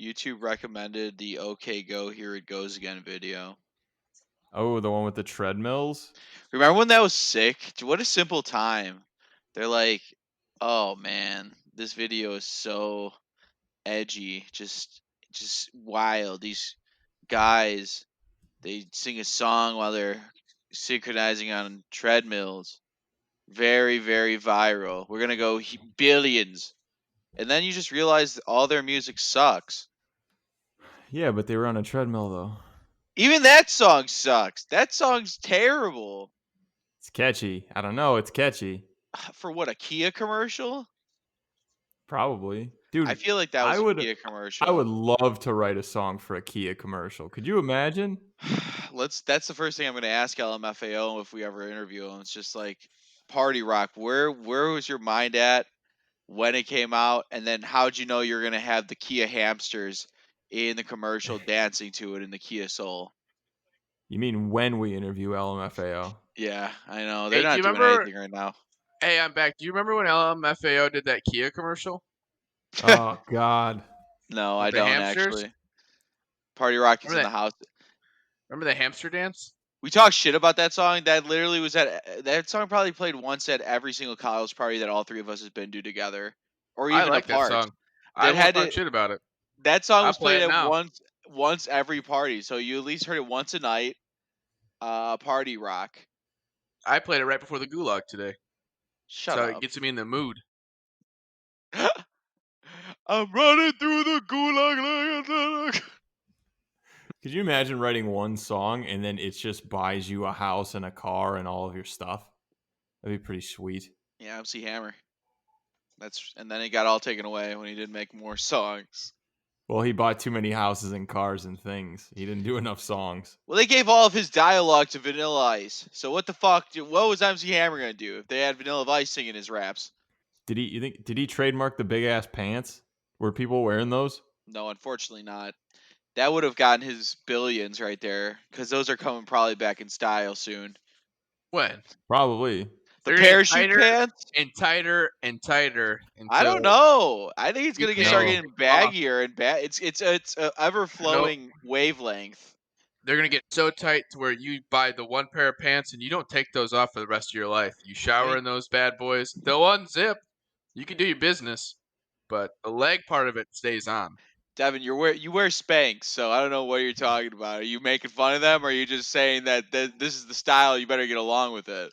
YouTube recommended the "Okay Go, Here It Goes Again" video. Oh, the one with the treadmills? Remember when that was sick? What a simple time. They're like, "Oh man, this video is so edgy, just wild. These guys, they sing a song while they're synchronizing on treadmills. Very, very viral. We're gonna go billions." And then you just realize that all their music sucks. Yeah, but they were on a treadmill though. Even that song sucks. That song's terrible. It's catchy. I don't know. It's catchy. For what, a Kia commercial? Probably, I dude. feel like that I was a would. Kia I would commercial. love to write a song for a Kia commercial. Could you imagine? That's the first thing I'm gonna ask LMFAO if we ever interview him. It's just like Party Rock. Where was your mind at when it came out? And then how'd you know you're gonna have the Kia hamsters in the commercial dancing to it in the Kia Soul? You mean when we interview LMFAO? Yeah, I know. They're Hey, do you not doing remember? anything right now. Hey, I'm back. Do you remember when LMFAO did that Kia commercial Oh God. No, with I the don't hamsters? actually. Party Rock is in Remember the that? house. Remember the hamster dance? We talk shit about that song. That literally was that song probably played once at every single college party that all three of us has been to together, or I even like that apart. song. I That won't had talk to. shit about it. That song I'll was play played it at now. once every party, so you at least heard it once a night. Party Rock. I played it right before the gulag today, Shut so it up. gets me in the mood. I'm running through the gulag. Could you imagine writing one song and then it just buys you a house and a car and all of your stuff? That'd be pretty sweet. Yeah, MC Hammer. And then it got all taken away when he didn't make more songs. Well, he bought too many houses and cars and things. He didn't do enough songs. Well, they gave all of his dialogue to Vanilla Ice. So what the fuck? What was MC Hammer gonna do if they had Vanilla Ice singing his raps? Did he trademark the big ass pants? Were people wearing those? No, unfortunately not. That would have gotten his billions right there, because those are coming probably back in style soon. When? Probably. The They're gonna get parachute tighter pants? and tighter and tighter I until don't know. I think it's you gonna start can't No. take getting them off. baggier and It's a ever No, flowing wavelength. they're gonna get so tight to where you buy the one pair of pants and you don't take those off for the rest of your life. You I shower mean, in those bad boys. They'll unzip. You can do your business, but the leg part of it stays on. Devin, you wear Spanx, so I don't know what you're talking about. Are you making fun of them, or are you just saying that this is the style? You better get along with it.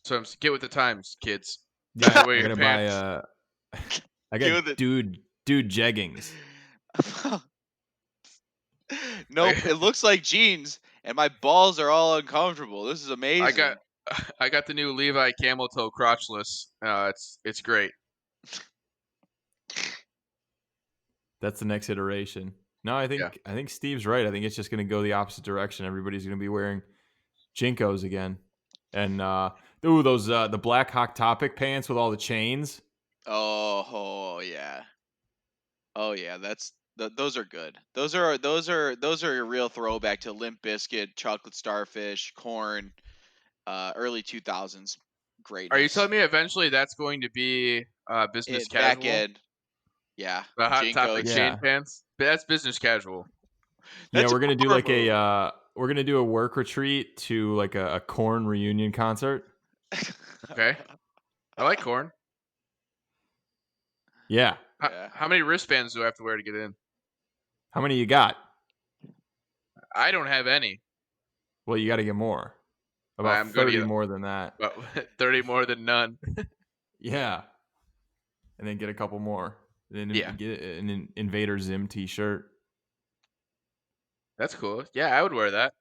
So get with the times, kids. Time Yeah, to wear I your gotta buy pants. I Get got with dude jeggings. it. Nope, it looks like jeans, and my balls are all uncomfortable. This is amazing. I got the new Levi camel toe crotchless. It's great. That's the next iteration. No, Yeah. I think Steve's right. I think it's just gonna go the opposite direction. Everybody's gonna be wearing Jinkos again. And those the Black Hawk Topic pants with all the chains. Oh yeah. Oh yeah, those are good. Those are a real throwback to Limp Bizkit, Chocolate Starfish, Korn, early 2000s Are you greatness. telling me eventually that's going to be business Back casual? end, yeah, The hot topic Jinkos. chain Yeah. pants? But that's business casual. Yeah, That's a we're gonna do core like move. we're gonna do a work retreat to like a Korn reunion concert. Okay. I like corn. Yeah. Yeah. How many wristbands do I have to wear to get in? How many you got? I don't have any. Well, you got to get more. About I'm going to 30 get more than that. about 30 more than none. Yeah. And then get a couple more. Then Yeah. get an Invader Zim t-shirt. That's cool. Yeah, I would wear that.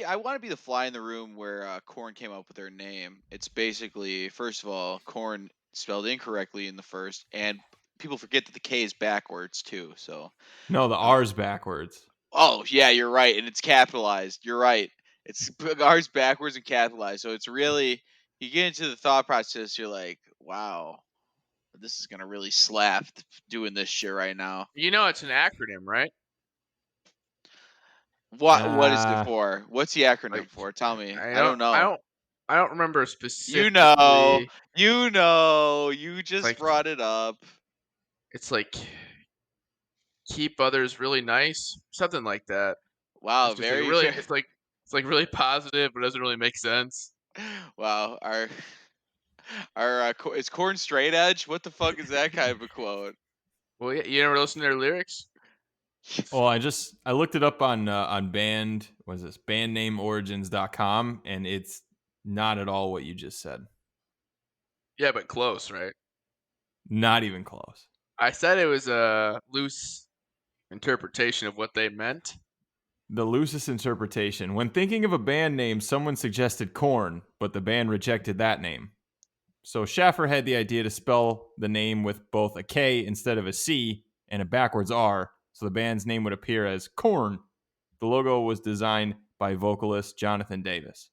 I want to be the fly in the room where Korn came up with their name. It's basically, first of all, Korn spelled incorrectly in the first, and people forget that the K is backwards too. So, No, the R's backwards. oh yeah, you're right, and it's capitalized. You're right. It's R's backwards and capitalized. So it's really, you get into the thought process. You're like, wow, this is gonna really slap doing this shit right now. You know it's an acronym, right? What is it for? What's the acronym Like for? Tell me. I I don't don't I know. don't I don't remember You know. specifically. You know. You It's just like brought it up. it's like keep others really nice, something like that. Wow, It's just like very, really, very. it's like really positive, but doesn't really make sense. Wow, is Corn straight edge? What the fuck is that kind of a quote? Well, yeah, you never listen to their lyrics? Well, I looked it up on band what is this bandnameorigins.com, and it's not at all what you just said. Yeah, but close, right? Not even close. I said it was a loose interpretation of what they meant. The loosest interpretation. When thinking of a band name, someone suggested Korn, but the band rejected that name. So Schaffer had the idea to spell the name with both a K instead of a C and a backwards R, so the band's name would appear as Korn. The logo was designed by vocalist Jonathan Davis.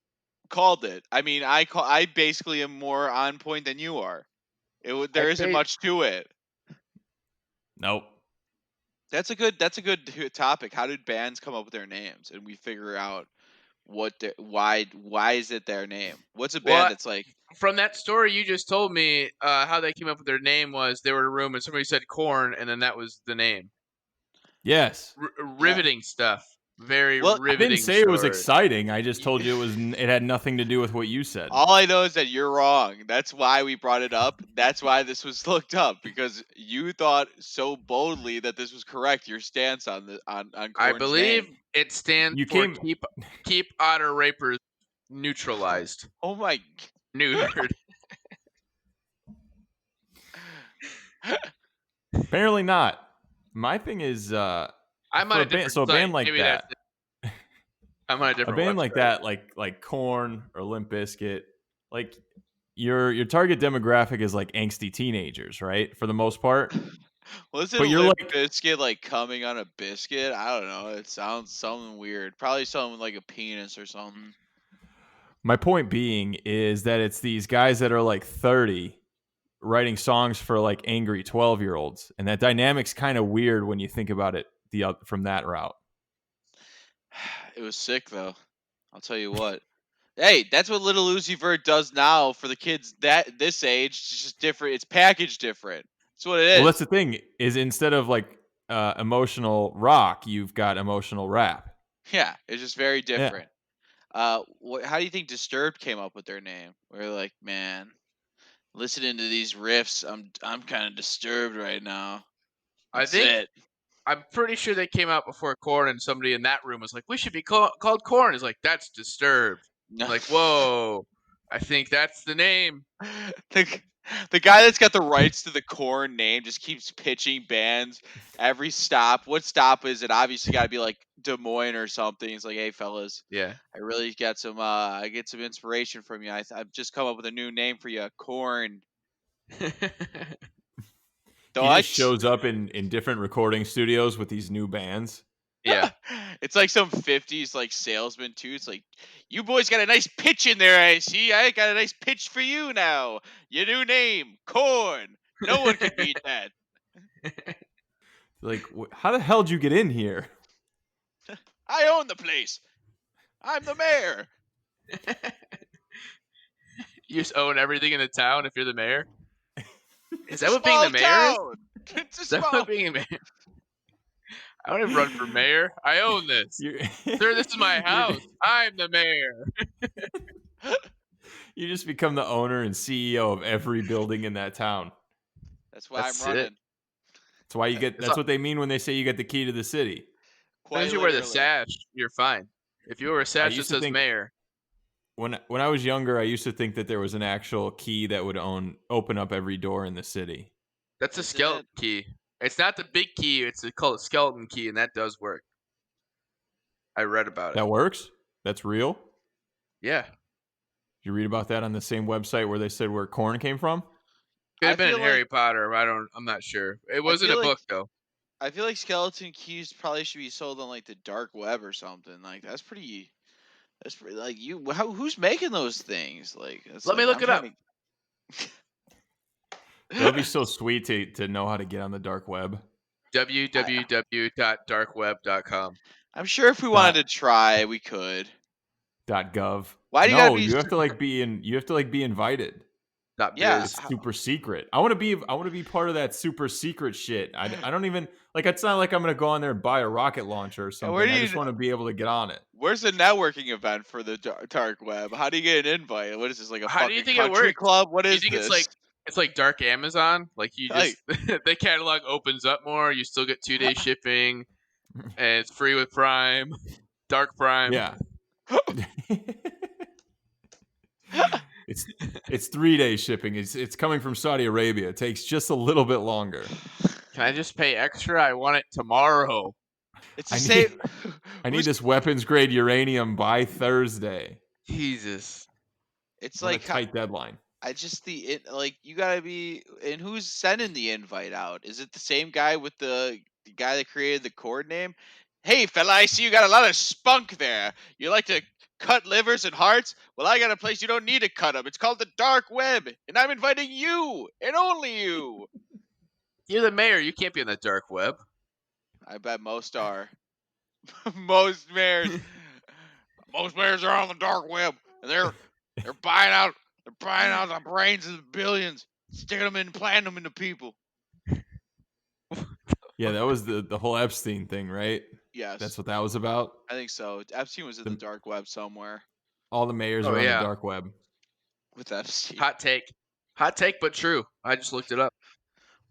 Called it. I mean, I basically am more on point than you are. I There isn't ba- much to it. Nope. That's a good topic. How did bands come up with their names, and we figure out why is it their name? What's a band Well, that's like? from that story you just told me, how they came up with their name was they were in a room and somebody said corn, and then that was the name. Yes. Yeah. Riveting stuff. Very Well, I didn't riveting say it was story. exciting. I just told you it had nothing to do with what you said. all I know is that you're wrong. That's why we brought it up. That's why this was looked up, because you thought so boldly that this was correct. Your stance on I Korn's believe name. it stands You for came keep otter rapers neutralized. Oh my. Neutered. apparently not. My thing is I'm on for a a band different so a site. band like Maybe that. that's it. I'm on a A different band website. like that, like Korn or Limp Bizkit, like your target demographic is like angsty teenagers, right? For the most part. Wasn't But you're Limp like Biscuit like coming on a biscuit? I don't know. It sounds something weird. Probably something with like a penis or something. my point being is that it's these guys that are like 30 writing songs for like angry 12-year-olds, and that dynamic's kind of weird when you think about it from that route. It was sick though. I'll tell you what. Hey, that's what Little Uzi Vert does now for the kids this age. It's just different. It's packaged different. That's what it Well, that's is. the thing is instead of like emotional rock, you've got emotional rap. Yeah, it's just very Yeah. different. How do you think Disturbed came up with their name? We're like, man, listening to these riffs, I'm kind of disturbed right now. I That's think it. I'm pretty sure they came out before Corn, and somebody in that room was like, "We should be called Corn." Is like, "That's Disturbed." No. Like, whoa, I think that's the name. the, the guy that's got the rights to the Korn name just keeps pitching bands every stop. What stop is it? Obviously, got to be like Des Moines or something. It's like, hey, fellas, Yeah. I really got some. I get some inspiration from you. I've just come up with a new name for you, Korn. He What? just shows up in different recording studios with these new bands. Yeah. It's like some 50s like salesman too. It's like, you boys got a nice pitch in there, I see. I got a nice pitch for you now. Your new name, Korn. No one can beat that. Like, how the hell did you get in here? I own the place. I'm the mayor. You just own everything in the town if you're the mayor. Is It's a that what being small the mayor is? town. It's a Is that small. what being a mayor? I want to run for mayor. I own this. You're, Sir, this is my you're- house. I'm the mayor. You just become the owner and CEO of every building in that town. That's why That's I'm running. it. That's why you get. It's That's what they mean when they say you get the key to the city. As long as Quite you wear the literally. sash, you're fine. If you wear a sash that used to says think- mayor, When I was younger, I used to think that there was an actual key that would open up every door in the city. that's a Isn't skeleton it? key. It's not the big key. It's called a skeleton key, and that does work. I read about it. That works. That's real. Yeah. Did you read about that on the same website where they said where corn came from? Could I have been in feel Harry like Potter. I'm not sure. It wasn't a feel like book though. I feel like skeleton keys probably should be sold on like the dark web or something. Like that's pretty. That's pretty. Like who's making those things? Like it's Let me like, look I'm it up. trying That would be so sweet to know how to get on the dark web. www.darkweb.com. I'm sure if we wanted to try, we could. .gov. Why do you gotta No, be? you have to like be in. You have to like be invited. Yeah, .biz. It's super secret. I want to be part of that super secret shit. I don't even like. It's not like I'm gonna go on there and buy a rocket launcher or and where something. do I just you? want to be able to get on it. Where's the networking event for the dark web? How do you get an invite? What is this, like a How do you fucking think it country works? club? What Do you is think this? it's like dark Amazon? Like you Like, just the catalog opens up more. You still get 2-day shipping, and it's free with Prime, Dark Prime. Yeah. it's it's 3 day shipping. It's coming from Saudi Arabia. It takes just a little bit longer. Can I just pay extra? I want it tomorrow. it's the I same. need I need Who's? this weapons grade uranium by Thursday. Jesus. It's I'm on a like tight deadline. I just like you gotta be. And who's sending the invite out? Is it the same guy with the guy that created the chord name? Hey fella, I see you got a lot of spunk there. You like to cut livers and hearts? Well, I got a place you don't need to cut them. It's called the dark web, and I'm inviting you and only you. You're the mayor. You can't be on the dark web. I bet most are. most mayors. Most mayors are on the dark web, and they're buying out the brains of the billions, sticking them in, planting them into people. Yeah, that was the whole Epstein thing, right? Yes, That's what that was about. I think so. Epstein was in the The, dark web somewhere all the mayors Oh are on the yeah. dark web. with Epstein. Hot take, but true. I just looked it up.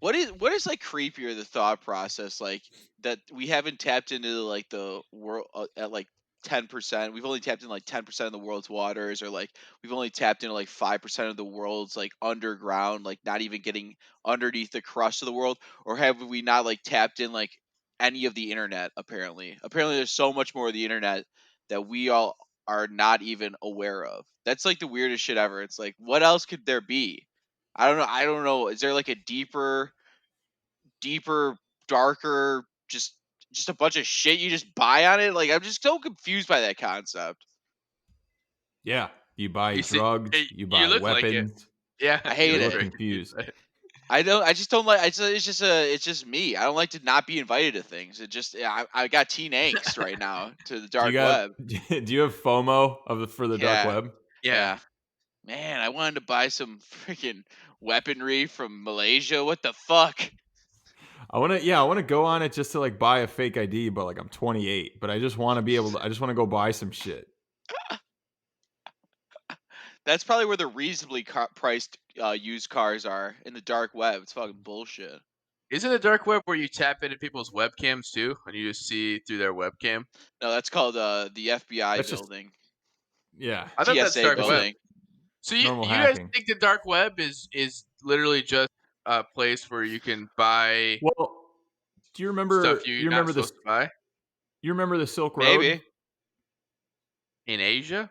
What is like creepier, the thought process, like that we haven't tapped into like the world at like 10%. We've only tapped in like 10% of the world's waters, or like we've only tapped into like 5% of the world's like underground, like not even getting underneath the crust of the world, or have we not like tapped in like any of the internet? Apparently there's so much more of the internet that we all are not even aware of. That's like the weirdest shit ever. It's like, what else could there be? I don't know. Is there like a deeper, darker, just a bunch of shit you just buy on it? Like, I'm just so confused by that concept. Yeah, you buy You see, drugs, you you buy look like it. weapons. Yeah, I you hate You look look it. very confused. I don't. I just don't like. It's just me. I don't like to not be invited to things. It just. I got teen angst right now to the Do you dark got? web. Do you have FOMO for the dark Yeah, web? Yeah. yeah. Man, I wanted to buy some freaking weaponry from Malaysia. What the fuck? I want to. Yeah, I want to go on it just to like buy a fake ID, but like I'm 28, but I just want to be able to. I just want to go buy some shit. That's probably where the reasonably priced used cars are, in the dark web. It's fucking bullshit. Isn't the dark web where you tap into people's webcams too, and you just see through their webcam? No, that's called the FBI That's just building, yeah, I thought that's TSA dark that's web. just building. So normal you guys hacking. think the dark web is literally just a place where you can buy Well, do you remember? stuff you're You not remember this? supposed to buy You remember the Silk Road? Maybe. in Asia?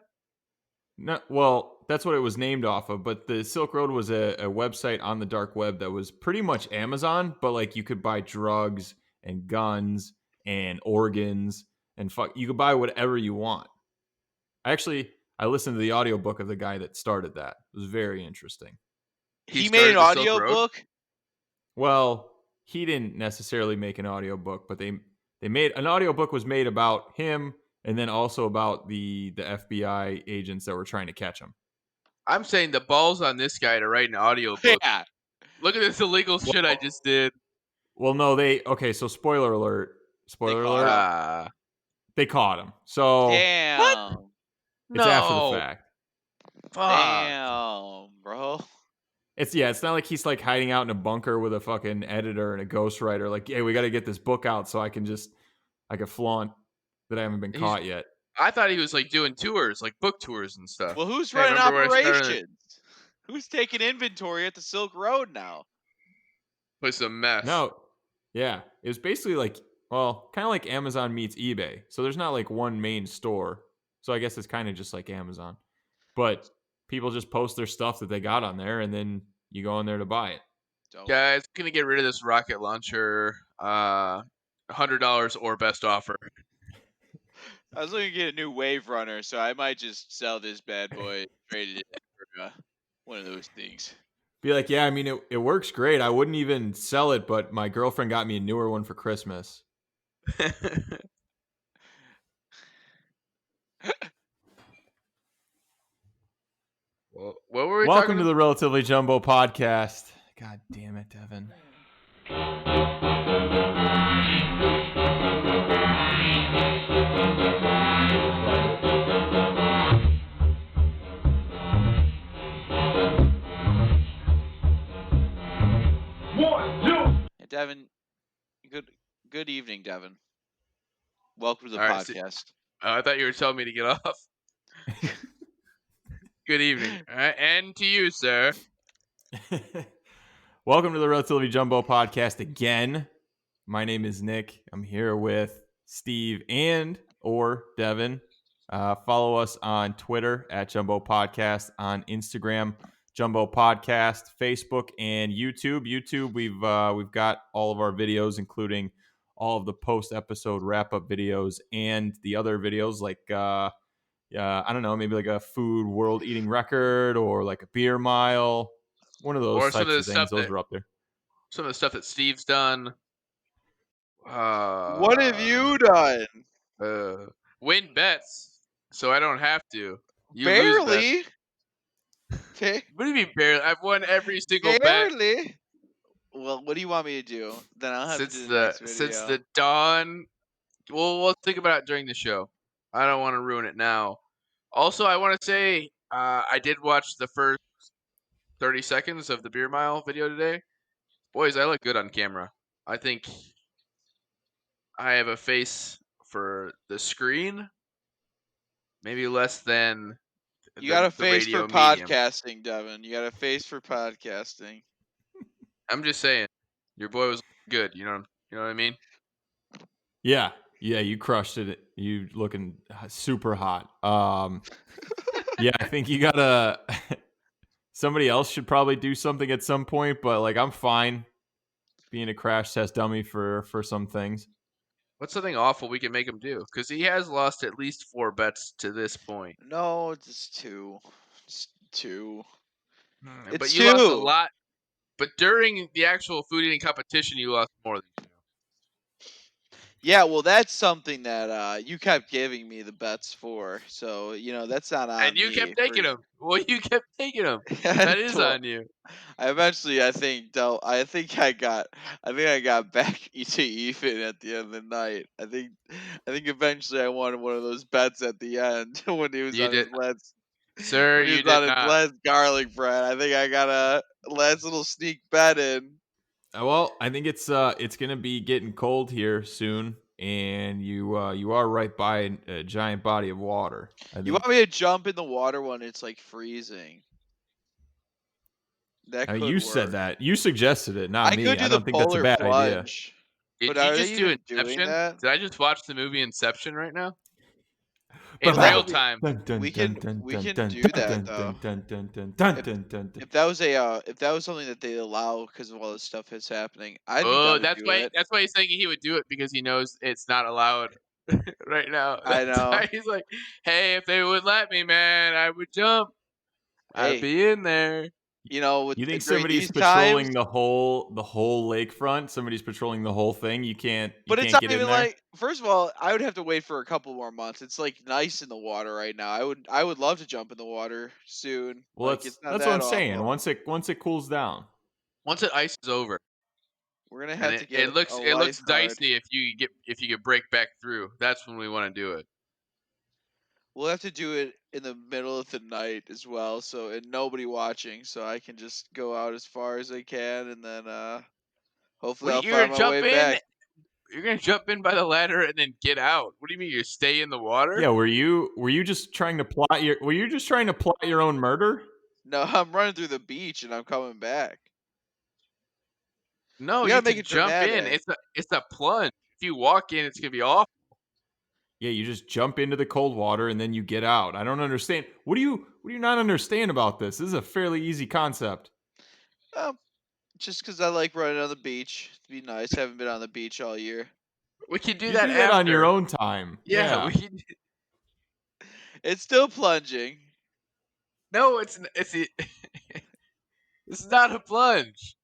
No, well, that's what it was named off of. But the Silk Road was a website on the dark web that was pretty much Amazon, but like you could buy drugs and guns and organs and you could buy whatever you want. I listened to the audiobook of the guy that started that. It was very interesting. He He made an started the Silk audio Road. book. Well, he didn't necessarily make an audiobook, but they made an audiobook was made about him and then also about the FBI agents that were trying to catch him. I'm saying the balls on this guy to write an audiobook. Yeah. Look at this illegal shit I just did. Well, no, okay, so spoiler alert. They Spoiler caught alert. him. They caught him. So What? Damn. it's after the No. fact. Fuck. Damn, bro. It's not like he's like hiding out in a bunker with a fucking editor and a ghostwriter. Like, hey, we got to get this book out so I can flaunt that I haven't been caught yet. I thought he was like doing tours, like book tours and stuff. Well, who's Hey, running remember when I started operations? Who's taking inventory at the Silk Road now? was a mess. No, yeah, it was basically like, well, kind of like Amazon meets eBay. So there's not like one main store. So I guess it's kind of just like Amazon, but people just post their stuff that they got on there, and then you go in there to buy it. Dope. Guys, gonna get rid of this rocket launcher. $100 or best offer. I was looking to get a new Wave Runner, so I might just sell this bad boy, trade it in for one of those things. Be like, yeah, I mean, it works great. I wouldn't even sell it, but my girlfriend got me a newer one for Christmas. Well, what were we Welcome talking to the Relatively Jumbo podcast. God damn it, Devin. Hey, Devin, good evening, Devin. Welcome to the All right. podcast. I thought you were telling me to get off. Good evening. All right, and to you, sir. Welcome to the Relatively Jumbo podcast again. My name is Nick. I'm here with Steve and or Devin. Follow us on Twitter at Jumbo Podcast, on Instagram Jumbo Podcast, Facebook, and YouTube. YouTube, we've got all of our videos, including all of the post episode wrap up videos and the other videos like I don't know, maybe like a food world eating record or like a beer mile, one of those Or some of types the of things. stuff Those are up there. that Steve's done. What have you done? Win bets, so I don't have to. You lose bets. Barely. What do you mean barely? I've won every single bet Barely. Well, what do you want me to do? Then I'll have to do the next video. since the dawn. Well, we'll think about it during the show. I don't want to ruin it now. Also, I want to say I did watch the first 30 seconds of the beer mile video today. Boys, I look good on camera. I think I have a face for the screen. Maybe less than You got a the face for radio medium. podcasting, Devin. You got a face for podcasting. I'm just saying, your boy was good. You know what I mean? Yeah, you crushed it. You looking super hot. Yeah, I think you gotta. Somebody else should probably do something at some point, but like I'm fine being a crash test dummy for some things. What's something awful we can make him do? Because he has lost at least 4 bets to this point. No, it's two. It's two. But It's you lost a two. lot. But during the actual food eating competition, you lost more than you know. Yeah, well, that's something that you kept giving me the bets for. So that's not on And you me. kept taking them. Well, you kept taking them. That is on you. I eventually, I think I got back to even at the end of the night. I think eventually I won one of those bets at the end when he was You on his did, last sir. when he You was on did his not. last garlic bread. I think I got a last little sneak bet in. Well, I think it's gonna be getting cold here soon, and you are right by a giant body of water. You want me to jump in the water when it's like freezing? That could you work. said that. You suggested it, not I me. could do I the don't think that's a polar bad idea. plunge. Did But you are they just do even doing Inception? that? Did I just watch the movie Inception right now? In real time. We can do that though. If that was something that they allow because of all this stuff that's happening, I'd be down to That's do why. it. That's why he's thinking he would do it because he knows it's not allowed right now. I That's know. why he's like, "Hey, if they would let me, man, I would jump. I'd Hey, be in there." with You think during somebody's these times, patrolling the whole lakefront? Somebody's patrolling the whole thing. You can't but it's not get in even there. like. First of all, I would have to wait for a couple more months. It's like nice in the water right now. I would love to jump in the water soon. Well, Like it's not that's what that I'm saying. awful. Once it cools down. Once it ices over, We're gonna and have to it get looks a it looks lifeguard. dicey if you get break back through. That's when we want to do it. We'll have to do it in the middle of the night as well, and nobody watching, so I can just go out as far as I can, and then hopefully I'll You're find gonna my way jump in. back. You're gonna jump in by the ladder and then get out. What do you mean you stay in the water? Yeah, were you just trying to plot your own murder? No, I'm running through the beach and I'm coming back. No, We you gotta make can it jump in. dramatic. It's a plunge. If you walk in, it's gonna be awful. Yeah, you just jump into the cold water and then you get out. I don't understand. What do you not understand about this? This is a fairly easy concept. Just because I like running on the beach. It'd be nice. Haven't been on the beach all year. We can do You that do that after. on your own time. Yeah, Yeah. It's still plunging. No, it's it's not a plunge.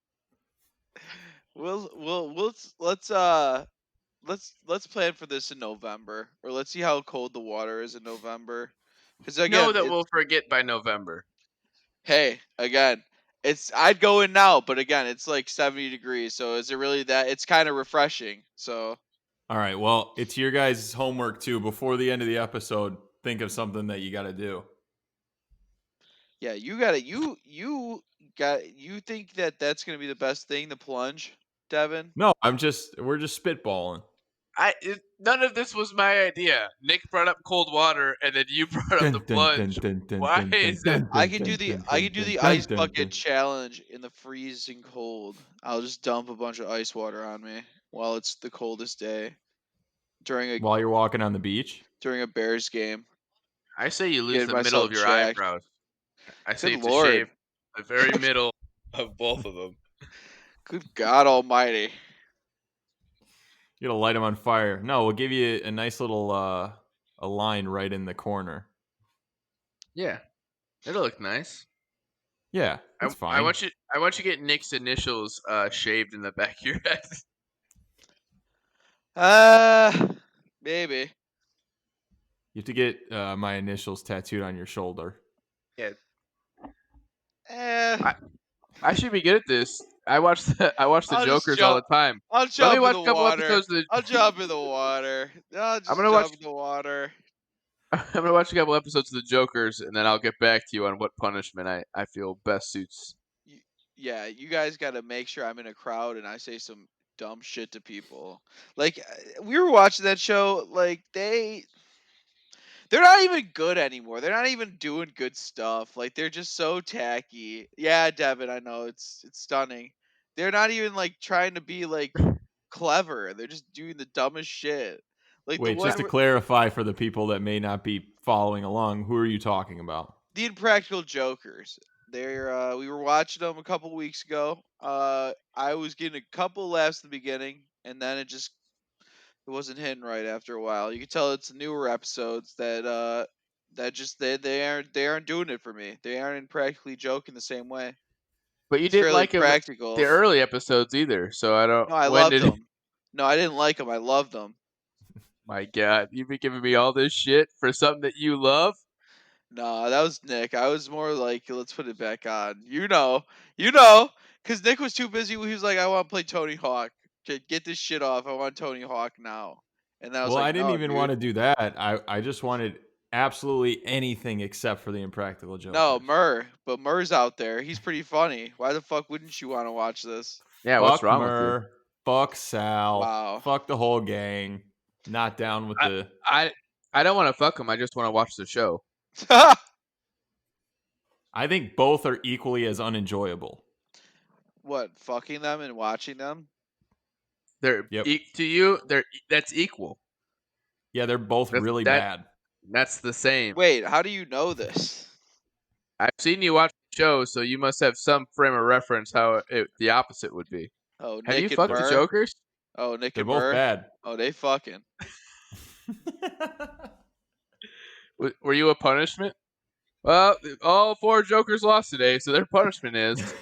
Let's plan for this in November, or let's see how cold the water is in November. Because again, Know that we'll forget by November. Hey, again, I'd go in now, but again, it's like 70 degrees, so is it really that? It's kind of refreshing. So All right. Well, it's your guys' homework too. Before the end of the episode, think of something that you got to do. yeah, you got it. You think that that's gonna be the best thing, the plunge, Devin? No, we're just spitballing. None of this was my idea. Nick brought up cold water, and then you brought up the Dun, dun, dun, plunge. dun, dun, Why dun, dun, is it? dun, dun, dun, I dun, could do dun, the dun, ice dun, dun, bucket dun. challenge in the freezing cold. I'll just dump a bunch of ice water on me while it's the coldest day during While you're walking on the beach. a Bears game. I say you lose Getting the middle myself of your jacked. eyebrows. I say Good you have to shave lord. the very middle of both of them. Good God Almighty. You gotta light them on fire. No, we'll give you a nice little a line right in the corner. Yeah, it'll look nice. Yeah, that's I fine. want you. I want you to get Nick's initials shaved in the back of your head. Maybe. You have to get my initials tattooed on your shoulder. Yeah, Eh. I should be good at this. I watch the I'll just Jokers all jump. the time. I'll Let me jump in watch the a couple water. episodes of the. I'll jump in the water. I'll I'm just gonna watch. jump in the water. I'm gonna watch a couple episodes of the Jokers, and then I'll get back to you on what punishment I feel best suits. Y- Yeah, you guys got to make sure I'm in a crowd and I say some dumb shit to people. Like we were watching that show. Like they're not even good anymore. They're not even doing good stuff. Like they're just so tacky. Yeah, Devin, I know it's stunning. They're not even like trying to be like clever. They're just doing the dumbest shit. Like the Wait, just one to clarify for the people that may not be following along, who are you talking about? the Impractical Jokers. We were watching them a couple weeks ago. I was getting a couple laughs at the beginning, and then it wasn't hitting right after a while. You could tell it's newer episodes that just they aren't doing it for me. They aren't practically joking the same way. But you It's didn't fairly like him the practical. early episodes either, so I don't. No, I When loved did? them. No, I didn't like them. I loved them. My God, you've been giving me all this shit for something that you love. No, that was Nick. I was more like, let's put it back on. Because Nick was too busy. He was like, I want to play Tony Hawk. Get this shit off. I want Tony Hawk now. And then I was Well, like, I didn't no, even want dude. to do that. I just wanted absolutely anything except for the Impractical No, Jokers. But Murr's out there. He's pretty funny. Why the fuck wouldn't you want to watch this? Yeah, what's Fuck wrong with you? Murr. Fuck Sal. Wow. Fuck the whole gang. Not down with I the. I, I don't want to fuck him. I just want to watch the show. I think both are equally as unenjoyable. What, fucking them and watching them? Yep. To you. That's equal. Yeah, they're both That's, really that bad. that's the same. Wait, how do you know this? I've seen you watch the show, so you must have some frame of reference how the opposite would be. Oh, Have you Nick and fucked the Mur? Jokers? Oh, Nick They're and both Mur? bad. Oh, they fucking. Were you a punishment? Well, all 4 Jokers lost today, so their punishment is.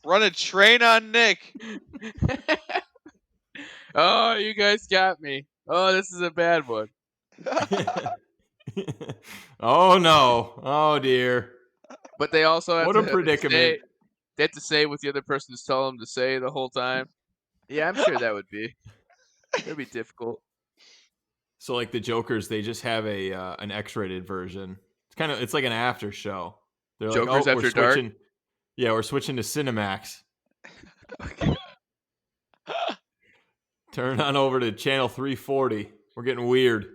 Run a train on Nick. Oh, you guys got me. Oh, this is a bad one. Oh no. Oh dear. But they also have What a to predicament. say. They have to say what the other person's telling them to say the whole time. Yeah, I'm sure that would be. That'd be difficult. So like the Jokers, they just have a an X-rated version. It's like an after show. They're like, Jokers oh, we're After Dark? switching. Yeah, we're switching to Cinemax. Okay. Turn on over to channel 340. We're getting weird.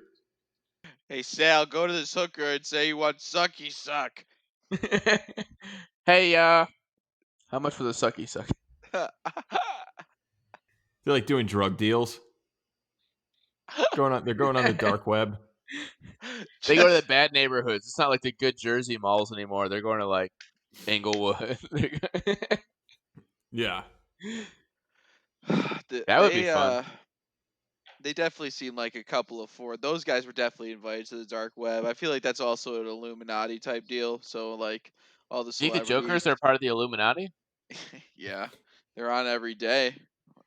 Hey, Sal, go to this hooker and say you want sucky suck. Hey, how much for the sucky suck? They're like doing drug deals. They're going on the dark web. They go to the bad neighborhoods. It's not like the good Jersey malls anymore. They're going to like Englewood. Yeah. That would be fun. They definitely seem like a couple of four. Those guys were definitely invited to the dark web. I feel like that's also an Illuminati type deal. So like all the Do you think the celebrities. Jokers are part of the Illuminati? Yeah, they're on every day.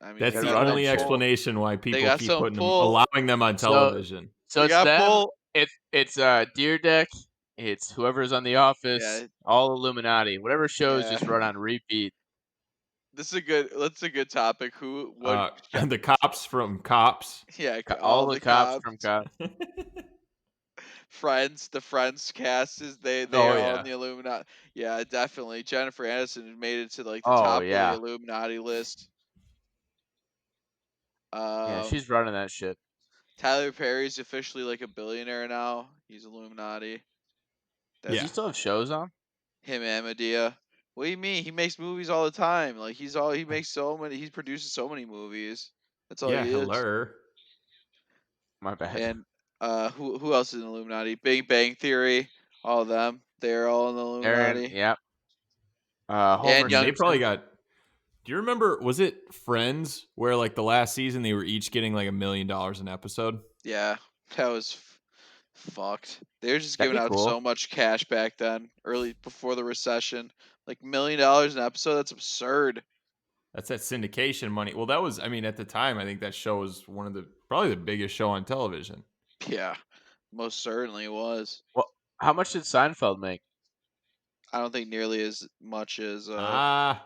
I mean, That's they the got only some pull. explanation why people got keep some putting them, pull. allowing them on television. So They it's got them. pull. It's Deer Deck It's whoever's on The Office, Yeah, all Illuminati. Whatever shows yeah. just run on repeat. This is a good. That's a good topic. Who? What? The cops from Cops. Yeah, all All the the cops cops. from Cops. Friends, the Friends cast is they Oh are all in yeah. the Illuminati. Yeah, definitely. Jennifer Aniston made it to like the Oh top of the yeah, Illuminati list. yeah. Um, She's running that shit. Tyler Perry's officially like a billionaire now. He's Illuminati. Does That's he Yeah. still have shows on? him and Medea. What do you mean? He makes movies all the time. Like he makes so many. He produces so many movies. That's all Yeah, he is. hello. My bad. And who else is in Illuminati? Big Bang Theory. All of them. They're all in the Aaron, Illuminati. yeah. And Homer I mean, they probably Simpson. got. Do you remember? Was it Friends where like the last season they were each getting like $1 million an episode? yeah, that was fucked. They were just That'd giving be out cool. so much cash back then, early before the recession. Like $1 million an episode. That's absurd. That's that syndication money. Well, that was. I mean, at the time, I think that show was one of the probably the biggest show on television. Yeah, most certainly was. Well, how much did Seinfeld make? I don't think nearly as much as I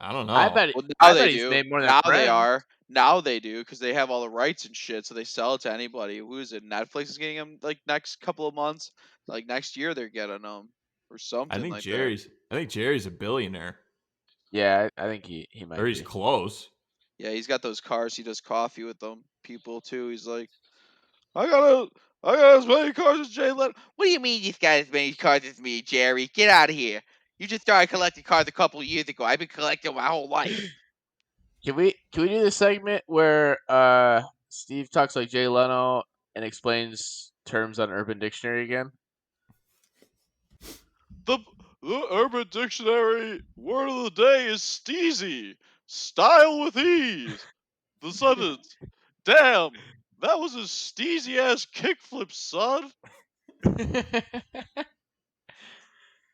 don't I know. bet. well, now I they bet he's do. made more than Now they Friends. are. Now they do because they have all the rights and shit, so they sell it to anybody. Who is it? Netflix is getting them like next couple of months. Like next year they're getting them or something like that. I think Jerry's a billionaire, Yeah, I think he or might he's be. close. Yeah, he's got those cars. He does coffee with them people too. He's like, I got I got as many cars as Jay Leno. What do you mean he's got as many cars as me, Jerry? Get out of here. You just started collecting cars a couple of years ago. I've been collecting my whole life. Can we do this segment where Steve talks like Jay Leno and explains terms on Urban Dictionary again? The, the Urban Dictionary word of the day is steezy. Style with ease. The sentence. Damn, that was a steezy ass kickflip, son.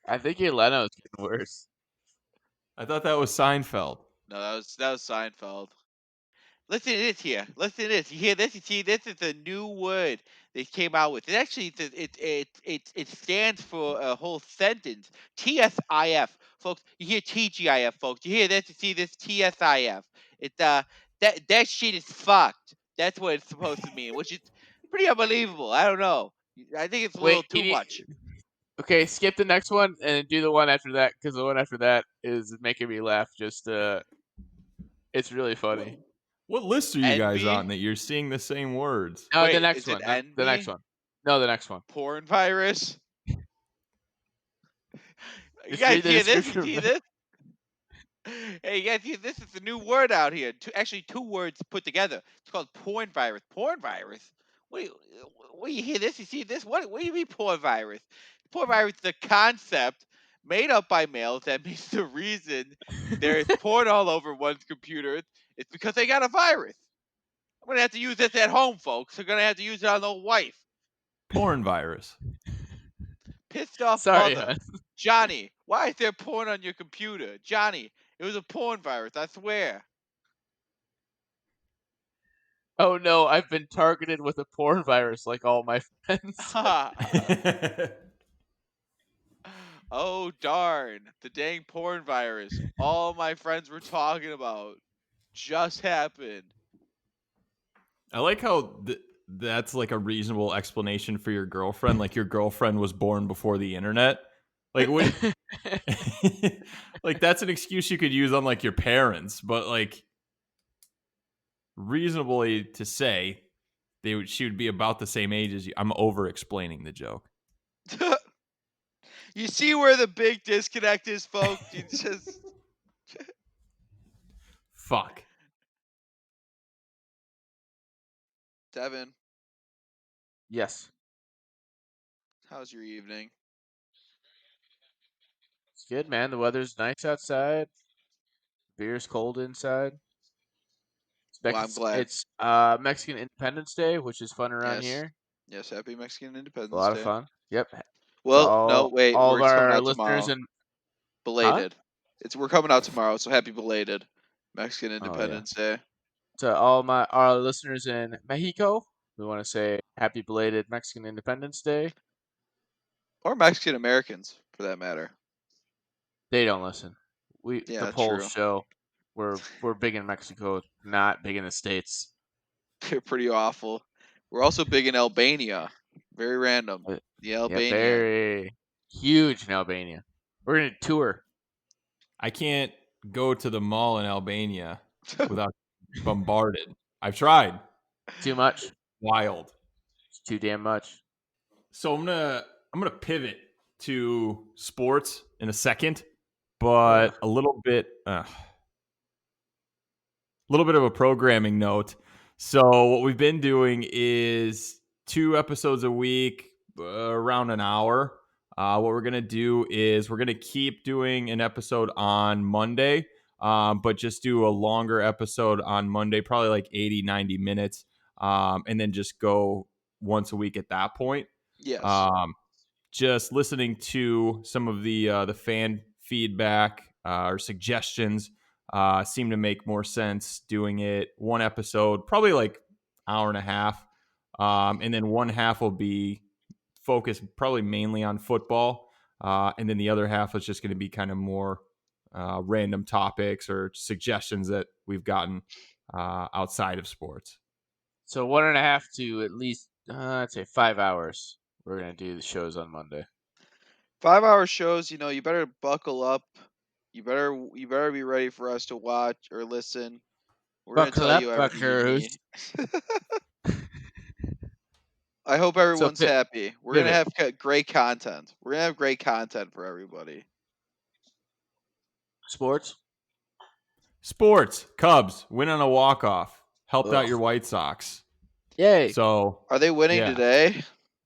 I think Jay Leno is getting worse. I thought that was Seinfeld. No, that was Seinfeld. Listen to this here. Listen to this. You hear this? You see, this is a new word they came out with. It actually it stands for a whole sentence. TSIF, folks. You hear TGIF, folks. You hear this? You see this? TSIF. It that shit is fucked. That's what it's supposed to mean, which is pretty unbelievable. I don't know. I think it's a little Wait, too much. okay, skip the next one and do the one after that because the one after that is making me laugh. Just it's really What, funny. what list are you guys Envy. on that you're seeing the same words? No, the Wait, next is it one. The next envy? one. No, the next one. Porn virus? You Just guys read the hear this? You description. see this? Hey, you guys hear this? Is a new word out here. Actually, two words put together. It's called porn virus. Porn virus? What do you hear this? You see this? What do you mean porn virus? Porn virus is a concept made up by males that means the reason there is porn all over one's computer is because they got a virus. I'm going to have to use this at home, folks. I'm going to have to use it on the wife. Porn virus. Pissed off Sorry, mother. hon. Johnny, why is there porn on your computer? Johnny, it was a porn virus, I swear. Oh no, I've been targeted with a porn virus like all my friends. Oh, darn. The dang porn virus. All my friends were talking about just happened. I like how that's like a reasonable explanation for your girlfriend. Like your girlfriend was born before the internet. Like what? Like that's an excuse you could use on like your parents, but like reasonably to say she would be about the same age as you. I'm over explaining the joke. You see where the big disconnect is, folks? You just. Fuck. Devin, Yes, how's your evening? it's good, man. The weather's nice outside. Beer's cold inside. Well, I'm glad. It's Mexican Independence Day, which is fun around Yes. here. Yes, happy Mexican It's a Independence lot of Day. fun. Yep. To Well, no, wait. all of It's coming our out listeners tomorrow. and huh? Belated. We're coming out tomorrow, so happy belated Mexican Oh yeah. Independence Day. To all our listeners in Mexico, we want to say happy belated Mexican Independence Day. Or Mexican Americans, for that matter. They don't listen. Yeah, The polls true. show we're big in Mexico, not big in the States. They're pretty awful. We're also big in Albania. Very random. Uh, The Yeah, Albania. very huge in Albania. We're gonna tour. I can't go to the mall in Albania without bombarded. I've tried. Too much. Wild. It's too damn much. So I'm gonna pivot to sports in a second, but Ugh. a little bit of a programming note. So what we've been doing is 2 episodes a week, around an hour. What we're gonna do is we're gonna keep doing an episode on Monday, but just do a longer episode on Monday, probably like 80, 90 minutes, and then just go once a week at that point. Yes. Um, just listening to some of the fan feedback or suggestions seemed to make more sense doing it one episode, probably like hour and a half, and then one half will be focused probably mainly on football, and then the other half is just going to be kind of more random topics or suggestions that we've gotten outside of sports. So 1.5 to at least I'd say 5 hours. We're gonna do the shows on Monday. 5-hour shows, you better buckle up. You better be ready for us to watch or listen. We're gonna Buckle tell up, you everything you Buckaroos. need. I hope So everyone's happy. We're gonna pivot. have great content. We're gonna have great content for everybody. Sports. Sports, Cubs win on a walk-off, helped out Ugh. your White Sox. Yay. So Are they winning yeah, today?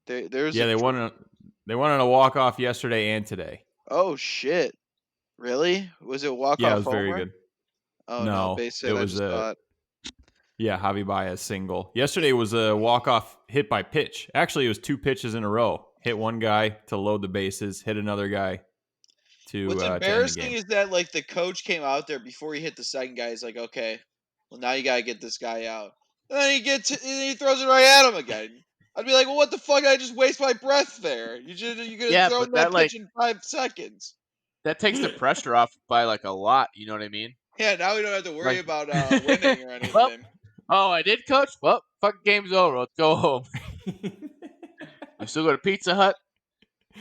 There's yeah, a they won on a walk-off yesterday and today. oh shit. Really? Was it a Yeah, it walk-off was very homer? good. Oh no, No, base it hit. I was just thought. Javi Baez single. Yesterday was a walk-off hit by pitch. Actually, it was 2 pitches in a row. Hit one guy to load the bases, hit another guy What's to end the embarrassing game. is that like the coach came out there before he hit the second guy. He's like, okay, well now you gotta get this guy out. And then and he throws it right at him again. I'd be like, well, what the fuck? I just waste my breath there. You could have Yeah, thrown but that pitch in 5 seconds. that takes the pressure off by like a lot. You know what I mean? Yeah, now we don't have to worry Like, about winning or well, anything. oh, I did, coach. Well, fucking game's over. Let's go home. We still go to Pizza Hut. I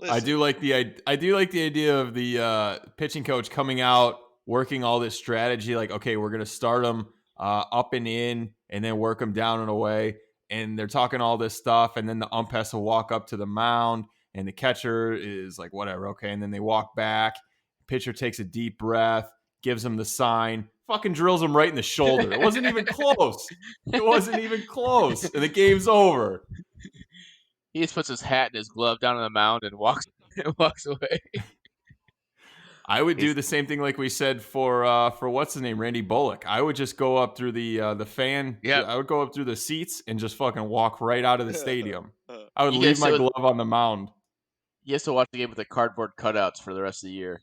Listen, do like the idea of the pitching coach coming out, working all this strategy. Like, okay, we're gonna start them up and in, and then work them down and away. And they're talking all this stuff, and then the ump has to walk up to the mound, and the catcher is like, whatever, okay. And then they walk back. Pitcher takes a deep breath, gives him the sign, fucking drills him right in the shoulder. It wasn't even close. It wasn't even close, and the game's over. He just puts his hat and his glove down on the mound and walks walks away. I would do He's- the same thing like we said for what's his name, Randy Bullock. I would just go up through the fan. Yep. I would go up through the seats and just fucking walk right out of the stadium. I would You leave guys my said- glove on the mound. He has to watch the game with the cardboard cutouts for the rest of the year.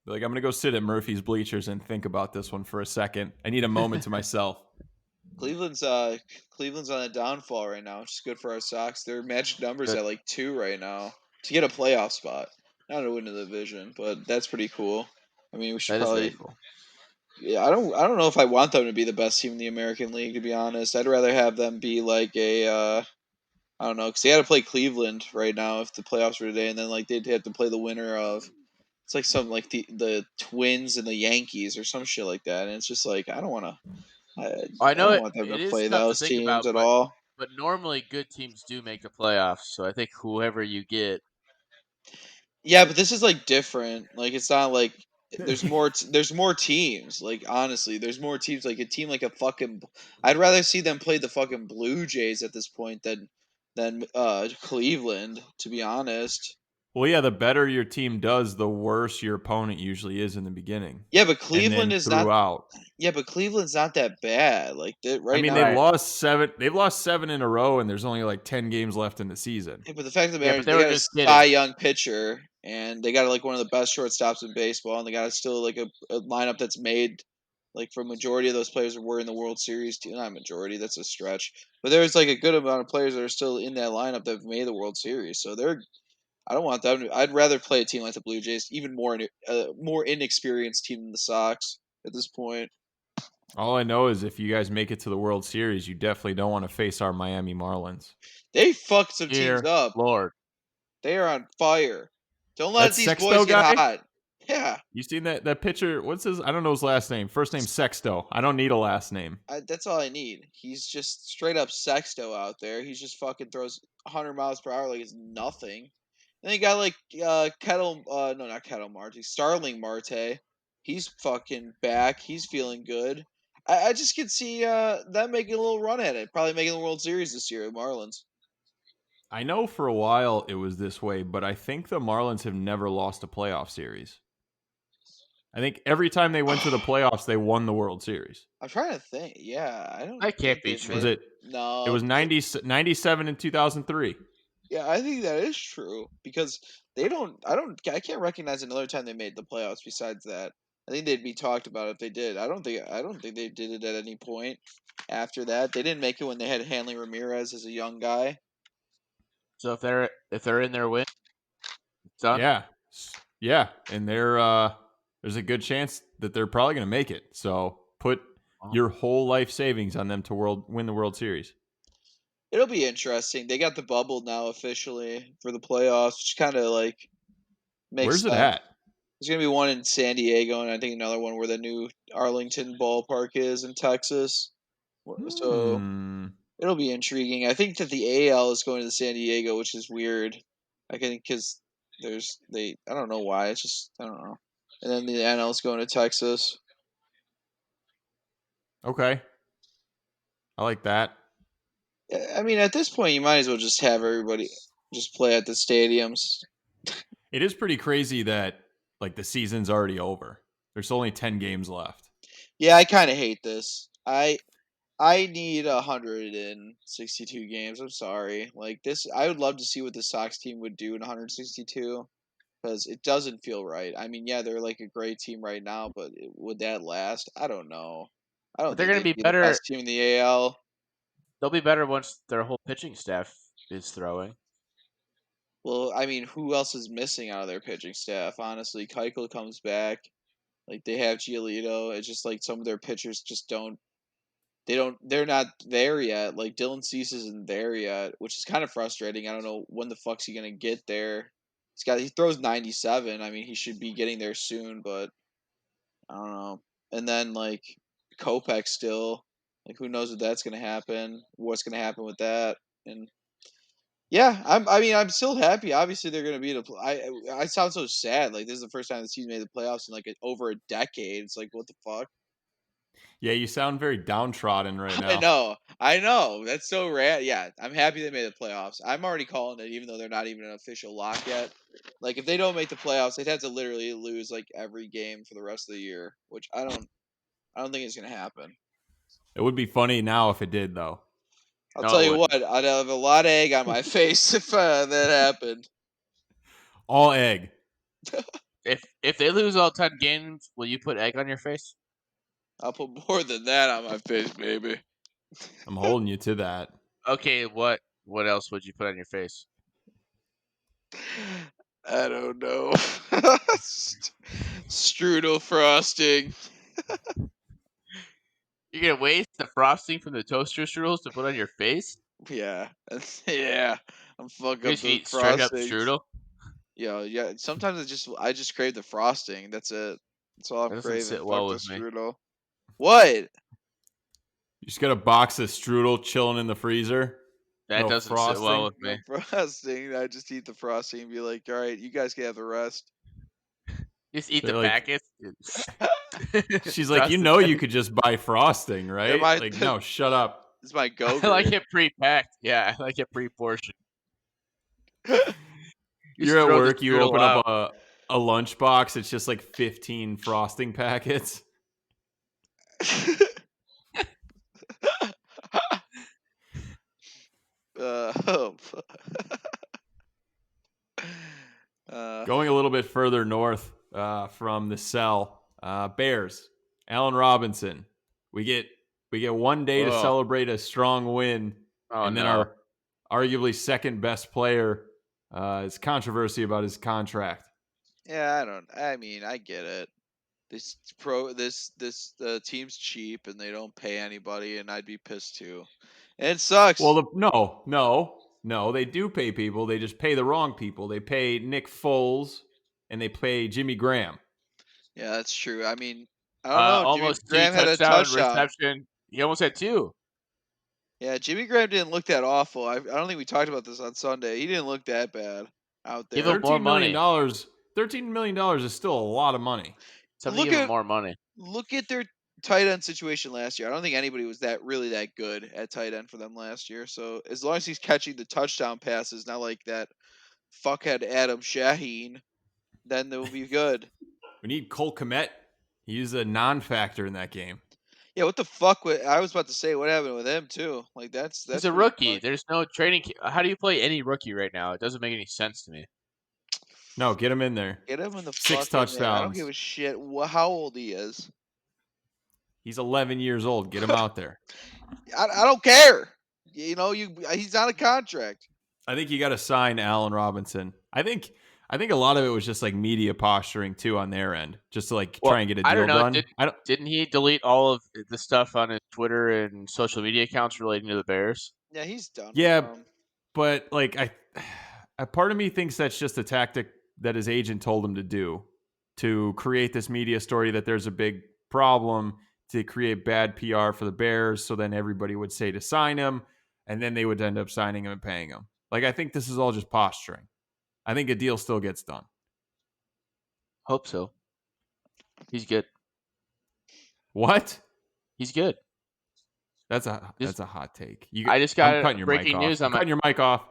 Be like, I'm gonna go sit at Murphy's bleachers and think about this one for a second. I need a moment to myself. Cleveland's on a downfall right now, which is good for our Sox. Their magic numbers Good. at like 2 right now to get a playoff spot. Not to win the division, but that's pretty cool. I mean, we should That is probably. very cool. Yeah, I don't know if I want them to be the best team in the American League. To be honest, I'd rather have them be like a. I don't know, because they got to play Cleveland right now if the playoffs were today, and then like they'd have to play the winner of. It's like some like the Twins and the Yankees or some shit like that, and it's just like I don't want to. I I know don't want them it to is play tough to those think teams about, at all. but normally good teams do make the playoffs. So I think whoever you get, Yeah, but this is like different. Like it's not like there's more teams. Like honestly, there's more teams. Like a team like a fucking. I'd rather see them play the fucking Blue Jays at this point than Cleveland. To be honest. Well, yeah, the better your team does, the worse your opponent usually is in the beginning, Yeah, but and Cleveland then is not. throughout. Yeah, but Cleveland's not that bad. Like I right mean, now. they've Right. lost 7. They've lost 7 in a row, and there's only like 10 games left in the season. Yeah, but the fact of the yeah, matter but is they they were got a just kidding. Cy Young pitcher, and they got like one of the best shortstops in baseball, and they got still like a lineup that's made like for majority of those players were in the World Series. Not majority, that's a stretch, but there's like a good amount of players that are still in that lineup that have made the World Series. So I don't want them. I'd rather play a team like the Blue Jays, even more inexperienced team than the Sox at this point. All I know is if you guys make it to the World Series, you definitely don't want to face our Miami Marlins. They fucked some teams Dear up. Lord. They are on fire. Don't let That these boys Sexto get guy? hot. Yeah, You seen that pitcher? What's his? I don't know his last name. First name Sexto. I don't need a last name. that's all I need. He's just straight up sexto out there. He's just fucking throws 100 miles per hour like it's nothing. Then you got like no, not Kettle Marte, Starling Marte. He's fucking back. He's feeling good. I just could see them making a little run at it. Probably making the World Series this year, Marlins. I know for a while it was this way, but I think the Marlins have never lost a playoff series. I think every time they went to the playoffs, they won the World Series. I'm trying to think. Yeah, I don't That can't think be they've true. Was made it? It no. was 97 and 2003. Yeah, I think that is true because I can't recognize another time they made the playoffs besides that. I think they'd be talked about if they did. I don't think they did it at any point after that. They didn't make it when they had Hanley Ramirez as a young guy. So if they're in their win, it's done. Yeah, yeah, and there's a good chance that they're probably going to make it. So put your whole life savings on them to win the World Series. It'll be interesting. They got the bubble now officially for the playoffs, which kind of like makes Where's it sense. at? There's gonna be one in San Diego, and I think another one where the new Arlington ballpark is in Texas. So Hmm. it'll be intriguing. I think that the AL is going to San Diego, which is weird. I think because I don't know why. It's just I don't know. And then the NL is going to Texas. Okay, I like that. I mean, at this point, you might as well just have everybody just play at the stadiums. It is pretty crazy that like the season's already over. There's only 10 games left. Yeah, I kind of hate this. I need 162 games. I'm sorry. Like this, I would love to see what the Sox team would do in 162 because it doesn't feel right. I mean, yeah, they're like a great team right now, but would that last? I don't know. I But don't they're think gonna they'd be be the better. best team in the AL. They'll be better once their whole pitching staff is throwing. Well, I mean, who else is missing out of their pitching staff? Honestly, Keuchel comes back. Like they have Giolito. It's just like some of their pitchers just don't. They're not there yet. Like Dylan Cease isn't there yet, which is kind of frustrating. I don't know when the fuck's he gonna get there. He throws 97. I mean, he should be getting there soon, but I don't know. And then like Kopech still, like who knows what that's gonna happen? What's gonna happen with that? And yeah, I mean, I'm still happy. Obviously, they're gonna be the. I sound so sad. Like this is the first time the team made the playoffs in like over a decade. It's like what the fuck. Yeah, you sound very downtrodden right I now. know, I know. That's so rad. Yeah, I'm happy they made the playoffs. I'm already calling it, even though they're not even an official lock yet. Like, if they don't make the playoffs, they'd have to literally lose like every game for the rest of the year, which I don't think it's gonna happen. It would be funny now if it did, though. I'll No, tell it you wouldn't. what, I'd have a lot of egg on my face if that happened. All egg. If they lose all 10 games, will you put egg on your face? I'll put more than that on my face, baby. I'm holding you to that. Okay, what else would you put on your face? I don't know. Strudel frosting. You're gonna waste the frosting from the toaster strudels to put on your face? Yeah, yeah. I'm fuck You up just those eat straight up frostings. strudel? Yeah. Sometimes I just crave the frosting. That's it. That's all I'm That doesn't craving. sit Fuck well the with me. strudel. What? You just got a box of strudel chilling in the freezer. That No doesn't sit well frosting. with No me. frosting. I just eat the frosting and be like, all right, you guys can have the rest. Just eat the They're like, packets. she's like, Toss you the know, you packet. could just buy frosting, They're right? my Like, no, shut up. It's my I like go-gurt. it pre-packed. Yeah, I like it pre-portioned. You're Just at throw the work, you strudel open out. up a lunch box. It's just like 15 frosting packets. Oh, Going a little bit further north from the cell, Bears, Allen Robinson. We get 1 day to Oh, celebrate a strong win, oh and then no. our arguably second best player It's controversy about his contract. Yeah, I mean, I get it. This team's cheap and they don't pay anybody, and I'd be pissed too. And it sucks. Well, no, they do pay people. They just pay the wrong people. They pay Nick Foles and they pay Jimmy Graham. Yeah, that's true. I mean, I don't know. Jimmy Almost 2 Graham had a touchdown touchdown. reception. He almost had 2. Yeah, Jimmy Graham didn't look that awful. I don't think we talked about this on Sunday. He didn't look that bad out Give there. him more money. $13 million is still a lot of money. Something give him more money. Look at their tight end situation last year. I don't think anybody was really that good at tight end for them last year. So as long as he's catching the touchdown passes, not like that fuckhead Adam Shaheen, then they'll be good. We need Cole Kmet. He's a non-factor in that game. Yeah, what the fuck? I was about to say, what happened with him too? Like that's He's a rookie. There's no training. How do you play any rookie right now? It doesn't make any sense to me. No, get him in there. Get him in the 6 touchdowns. I don't touchdowns. give a shit how old he is. He's 11 years old. Get him out there. I don't care. You know, he's on a contract. I think you got to sign Allen Robinson. I think a lot of it was just like media posturing too on their end, just to like try and get a deal done. Didn't he delete all of the stuff on his Twitter and social media accounts relating to the Bears? Yeah, he's done. Yeah, but like a part of me thinks that's just a tactic that his agent told him to do, to create this media story that there's a big problem, to create bad PR for the Bears, so then everybody would say to sign him, and then they would end up signing him and paying him. Like, I think this is all just posturing. I think a deal still gets done. Hope so. He's good. What? He's good. That's a hot take. I just got cutting your breaking mic news off. on my cutting your mic off.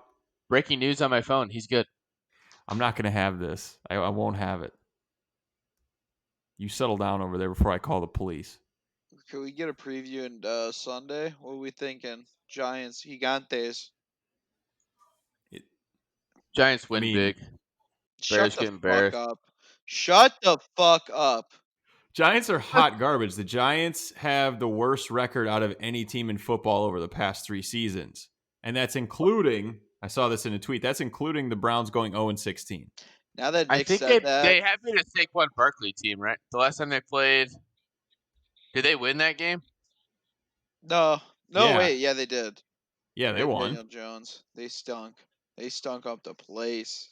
Breaking news on my phone. He's good. I'm not going to have this. I won't have it. You settle down over there before I call the police. Could we get a preview in Sunday? What are we thinking? Giants, Gigantes. Giants win big. Bears get embarrassed. Shut the fuck up. Giants are hot garbage. The Giants have the worst record out of any team in football over the past 3 seasons. And that's including, I saw this in a tweet, that's including the Browns going 0-16. Now that Nick said that, they have been a Saquon Barkley team, right? The last time they played, did they win that game? No, wait, yeah, they did. Yeah, they won. Daniel Jones, they stunk. They stunk up the place.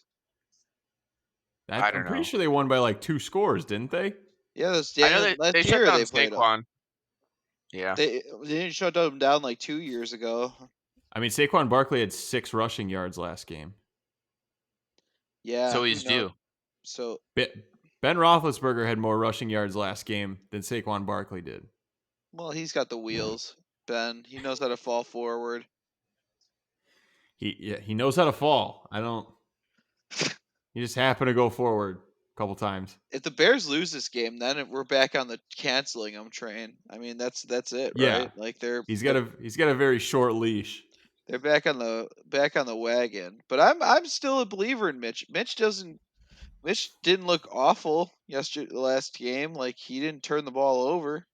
I'm pretty sure they won by like 2 scores, didn't they? Yeah, last year they played Saquon. Yeah, they didn't shut them down like 2 years ago. I mean, Saquon Barkley had 6 rushing yards last game. Yeah, so he's due. So Ben Roethlisberger had more rushing yards last game than Saquon Barkley did. Well, he's got the wheels, Ben. He knows how to fall forward. He knows how to fall. He just happened to go forward a couple times. If the Bears lose this game, then we're back on the canceling them train. I mean, that's it, yeah. right? Like he's got a very short leash. They're back on the wagon. But I'm still a believer in Mitch. Mitch didn't look awful the last game. Like, he didn't turn the ball over.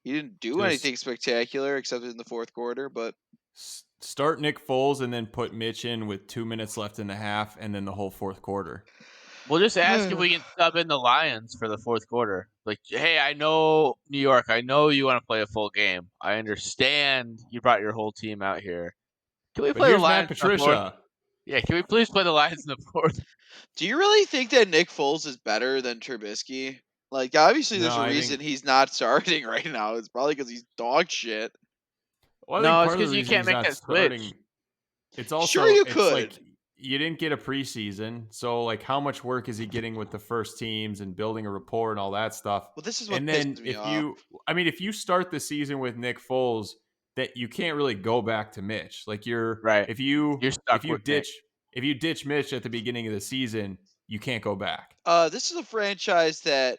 He didn't do anything spectacular except in the fourth quarter, but start Nick Foles and then put Mitch in with 2 minutes left in the half and then the whole fourth quarter. We'll just ask if we can sub in the Lions for the fourth quarter. Like, hey, I know New York. I know you want to play a full game. I understand you brought your whole team out here. Can we play the Lions? Patricia. Yeah, can we please play the Lions in the fourth? Do you really think that Nick Foles is better than Trubisky? Like, obviously, there's a reason he's not starting right now. It's probably because he's dog shit. Well, no, it's because you can't make that switch. It's also sure you could. Like, you didn't get a preseason, so like, how much work is he getting with the first teams and building a rapport and all that stuff? Well, this is what pisses me off. If you start the season with Nick Foles, that you can't really go back to Mitch. Like, you're right. If you ditch Mitch. Mitch at the beginning of the season, you can't go back. This is a franchise that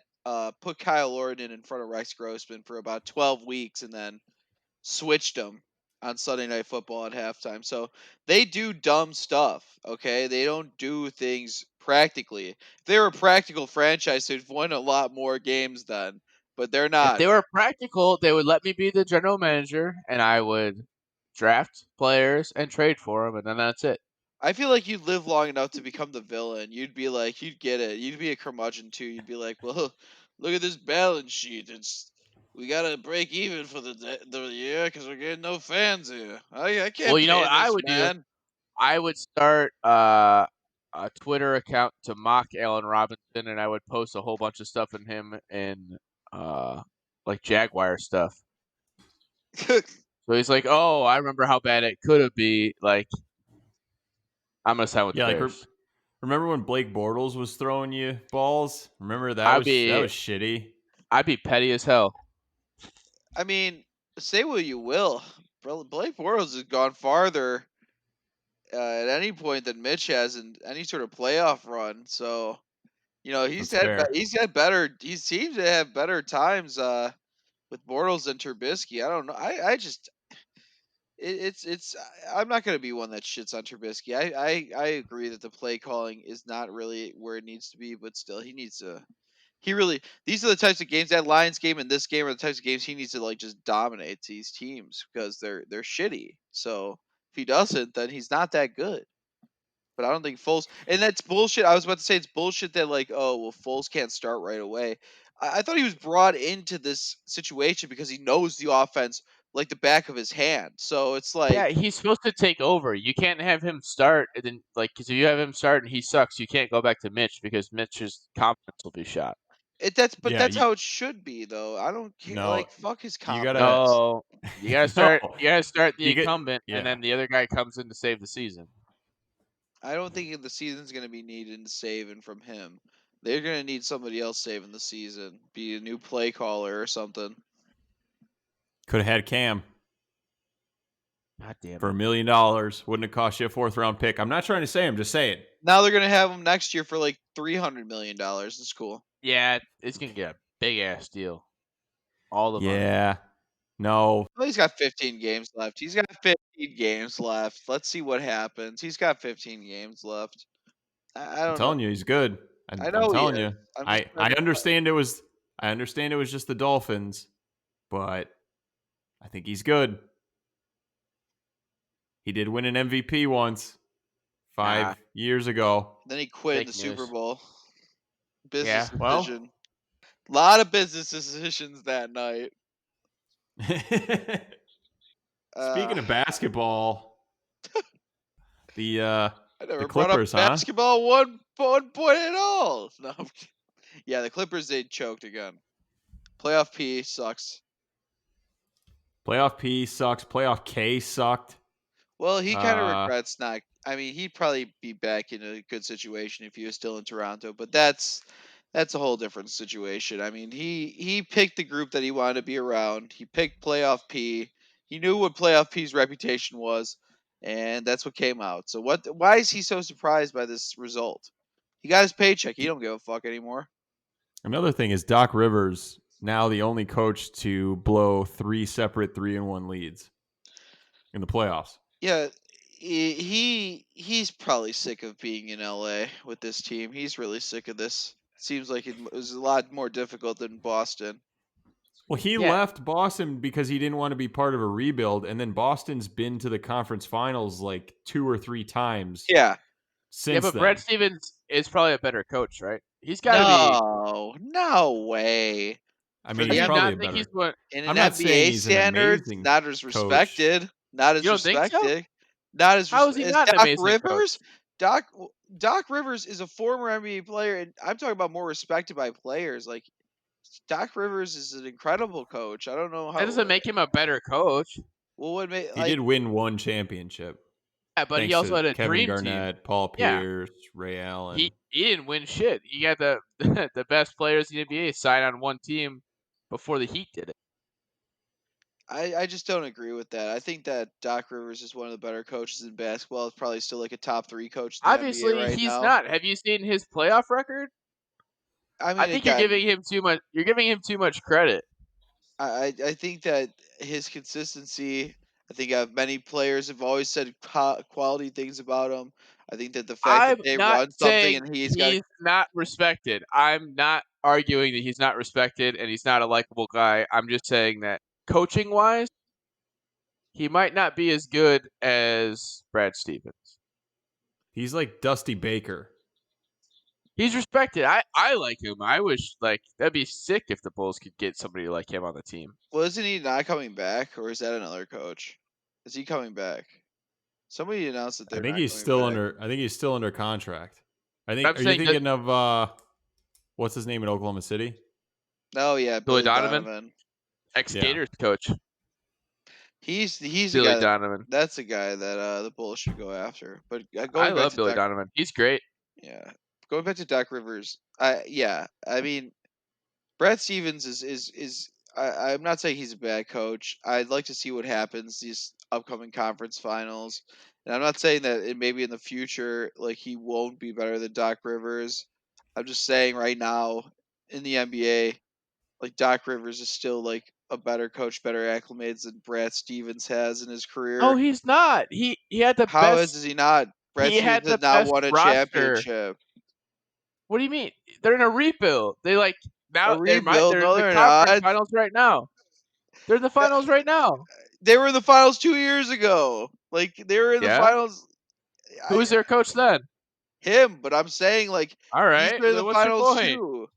put Kyle Orton in front of Rex Grossman for about 12 weeks and then switched him on Sunday Night Football at halftime. So they do dumb stuff, okay? They don't do things practically. If they were a practical franchise, they'd win a lot more games then, but they're not. If they were practical, they would let me be the general manager, and I would draft players and trade for them, and then that's it. I feel like you'd live long enough to become the villain. You'd be like, you'd get it. You'd be a curmudgeon too. You'd be like, well, look at this balance sheet. We gotta break even for the year because we're getting no fans here. I Well, can't you know pay what I this would do? man. I would start a Twitter account to mock Allen Robinson, and I would post a whole bunch of stuff in him and like Jaguar stuff. So he's like, "Oh, I remember how bad it could have been." Like, I'm gonna sign with the Yeah, like Bears. remember when Blake Bortles was throwing you balls? Remember that I'd was be shitty. I'd be petty as hell. I mean, say what you will, Blake Bortles has gone farther at any point than Mitch has in any sort of playoff run. So That's fair. he's had better. He seems to have better times with Bortles than Trubisky. I don't know. I just it's I'm not gonna be one that shits on Trubisky. I agree that the play calling is not really where it needs to be, but still he needs to. He really these are the types of games, that Lions game and this game are the types of games he needs to like just dominate these teams because they're shitty. So if he doesn't, then he's not that good. But I don't think Foles, and that's bullshit. I was about to say it's bullshit that like, oh well, Foles can't start right away. I thought he was brought into this situation because he knows the offense like the back of his hand. So it's like Yeah, he's supposed to take over. You can't have him start and then because if you have him start and he sucks, you can't go back to Mitch because Mitch's confidence will be shot. but Yeah, that's how it should be though. I don't care. no, Like fuck his you gotta confidence. No, you gotta no, start. You gotta start the you get incumbent, and yeah. then the other guy comes in to save the season. I don't think the season's gonna be needed saving from him. They're gonna need somebody else saving the season. Be a new play caller or something. Could have had Cam God damn for it! $1 million. Wouldn't have cost you a 4th-round pick. I'm not trying to say. I'm just saying. Now they're gonna have him next year for like $300 million. It's cool. Yeah, it's gonna get a big ass deal. All the money. Yeah. No. Well, he's got 15 games left. He's got 15 games left. Let's see what happens. He's got 15 games left. I I'm don't know. telling you, he's good. I I'm know he telling is. you. I'm just I trying to. understand it was just the Dolphins, but I think he's good. He did win an MVP once, Nah, 5 years ago. Then he quit in the fake Super news. Bowl. Yeah, Business Well, decision. A lot of business decisions that night. Uh, speaking of basketball, the I the never brought up Clippers, huh? basketball one point at all. No, yeah, the Clippers, they choked again. Playoff P sucks. Playoff P sucks. Playoff K sucked. Well, he kind of Uh, regrets not. I mean, he'd probably be back in a good situation if he was still in Toronto, but that's a whole different situation. I mean, he picked the group that he wanted to be around. He picked Playoff P. He knew what Playoff P's reputation was, and that's what came out. So what? Why is he so surprised by this result? He got his paycheck. He don't give a fuck anymore. Another thing is Doc Rivers now the only coach to blow 3 separate 3-1 leads in the playoffs. Yeah, he's probably sick of being in LA with this team. He's really sick of this. Seems like it was a lot more difficult than Boston. Well, he yeah, left Boston because he didn't want to be part of a rebuild, and then Boston's been to the conference finals like 2 or 3 times Yeah. yeah. since But Brad then. Stevens is probably a better coach, right? He's got to be. No, no way. I For mean, Do he's you the probably not a think he's better. what? in I'm an not saying NBA he's an standards, amazing not as coach. respected. Not as You don't think so? respected. Not as How is he as not an Doc amazing Rivers. coach? Doc Doc Rivers is a former NBA player, and I'm talking about more respected by players. Like Doc Rivers is an incredible coach. I don't know That how. doesn't make him a better coach. Well, what made He like did win one championship Yeah, but he thanks also to had a Kevin dream team. Garnett, Paul Yeah, Pierce, Ray he Allen. he didn't win shit. He got the the best players in the NBA signed on one team before the Heat did it. I just don't agree with that. I think that Doc Rivers is one of the better coaches in basketball. It's probably still like a top 3 coach in the NBA Obviously, right he's now. not. Have you seen his playoff record? I I mean, think you're again, giving him too much. You're giving him too much credit. I think that his consistency. I think many players have always said quality things about him. I think that the fact that I'm they not run something saying and he's got he's not respected. I'm not arguing that he's not respected and he's not a likable guy. I'm just saying that coaching wise, he might not be as good as Brad Stevens. He's like Dusty Baker. He's respected. I like him. I wish that'd be sick if the Bulls could get somebody like him on the team. Well, isn't he not coming back, or is that another coach? Is he coming back? Somebody announced that I they're think not he's coming still back. under. I think he's still under contract. I'm Are you saying that thinking of what's his name in Oklahoma City? Oh yeah, Billy Billy Donovan, Donovan. ex-Gators coach. He's a Billy guy Donovan. that's a guy that the Bulls should go after. But I going back love to Billy Doc, Donovan. He's great. yeah, going back to Doc Rivers. I mean, Brad Stevens is. I'm not saying he's a bad coach. I'd like to see what happens these upcoming conference finals, and I'm not saying that maybe in the future like he won't be better than Doc Rivers. I'm just saying right now in the NBA, like Doc Rivers is still like a better coach, better acclimates than Brad Stevens has in his Oh, career. he's not. He had the How is best. he not? Brad He Stevens had has the not best won a roster. championship. What do you mean? They're in a rebuild. They A now rebuild? they're No, in the they're conference not. finals right now. They're in the That- finals right now. They were in the finals 2 years ago. Like they were in the Yeah. finals. Who I, was their coach then? him, but I'm saying like All he's right. been in the Then what's your finals point? too.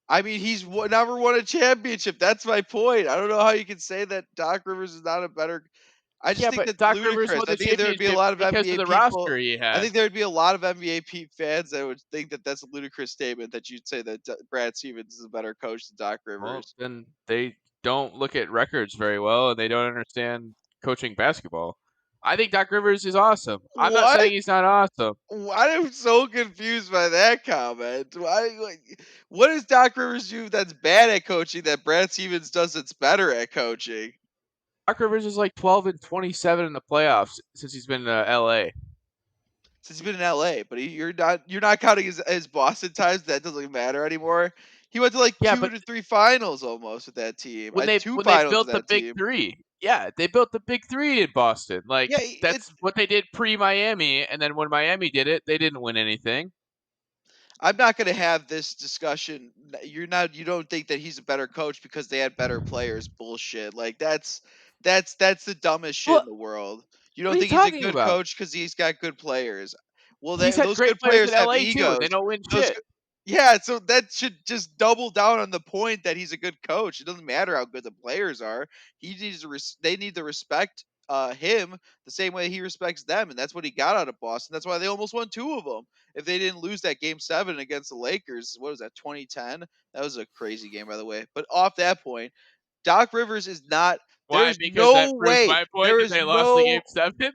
I mean, never won a championship. That's my point. I don't know how you can say that Doc Rivers is not a better. I just Yeah, think but that's Doc Rivers ludicrous. won I the think there would be a championship lot of because of NBA the people. roster he I had. think there would be a lot of NBA fans that would think that that's a ludicrous statement that you'd say that Brad Stevens is a better coach than Doc Well, Rivers. then they don't look at records very well, and they don't understand coaching basketball. I think Doc Rivers is awesome. I'm not What? saying he's not awesome. Why am I so confused by that comment? What does Doc Rivers do that's bad at coaching that Brad Stevens does that's better at coaching? Doc Rivers is like 12-27 in the playoffs since he's been in LA. Since he's been in LA, but you're not counting his Boston times. That doesn't matter anymore. He went to like Yeah, two but to three finals almost with that team. when they Two when they finals built with the that big team. three, yeah, they built the big three in Boston. Like Yeah, that's what they did pre-Miami, and then when Miami did it, they didn't win anything. I'm not going to have this discussion. You don't think that he's a better coach because they had better players. Bullshit. Like that's the dumbest shit in What the world. You what don't are you think he's a talking good about? coach because he's got good players. Well, He's had those great good players players in have LA too, and they egos. don't win Those, shit. yeah, so that should just double down on the point that he's a good coach. It doesn't matter how good the players are. He needs to they need to respect him the same way he respects them, and that's what he got out of Boston. That's why they almost won two of them. If they didn't lose that game 7 against the Lakers, what was that, 2010? That was a crazy game, by the way. But off that point, Doc Rivers is not. There Why? is Because no that proves way. my point There that is they lost the game no. 7.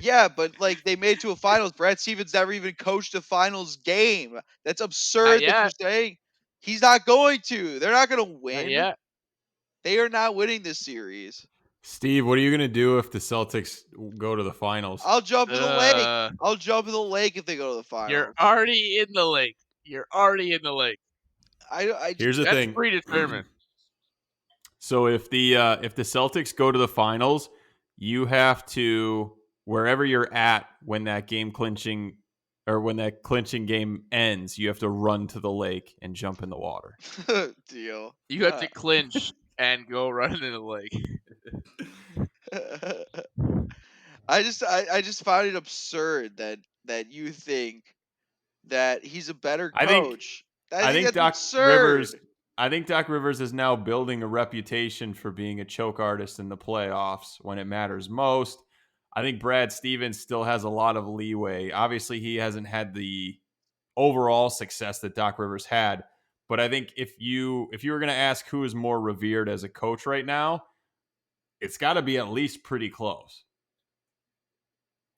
Yeah, but like they made it to a finals. Brad Stevens never even coached a finals game. That's Not absurd that you're yet. saying. He's not going to. They're not going to Not win. yet. They are not winning this series. Steve, what are you gonna do if the Celtics go to the finals? I'll jump in the lake. Uh, I'll jump in the lake if they go to the you're finals. already in the lake. You're already in the lake. I Here's the That's thing. predetermined. So if the Celtics go to the finals, you have to, wherever you're at when that clinching game ends, you have to run to the lake and jump in the water. deal. You have to clinch and go running in the lake. I just found it absurd that you think that he's a better I think coach. I I think think that's Doc Rivers absurd. I think Doc Rivers is now building a reputation for being a choke artist in the playoffs when it matters most. I think Brad Stevens still has a lot of leeway. Obviously, he hasn't had the overall success that Doc Rivers had, but I think if you were going to ask who is more revered as a coach right now, it's got to be at least pretty close.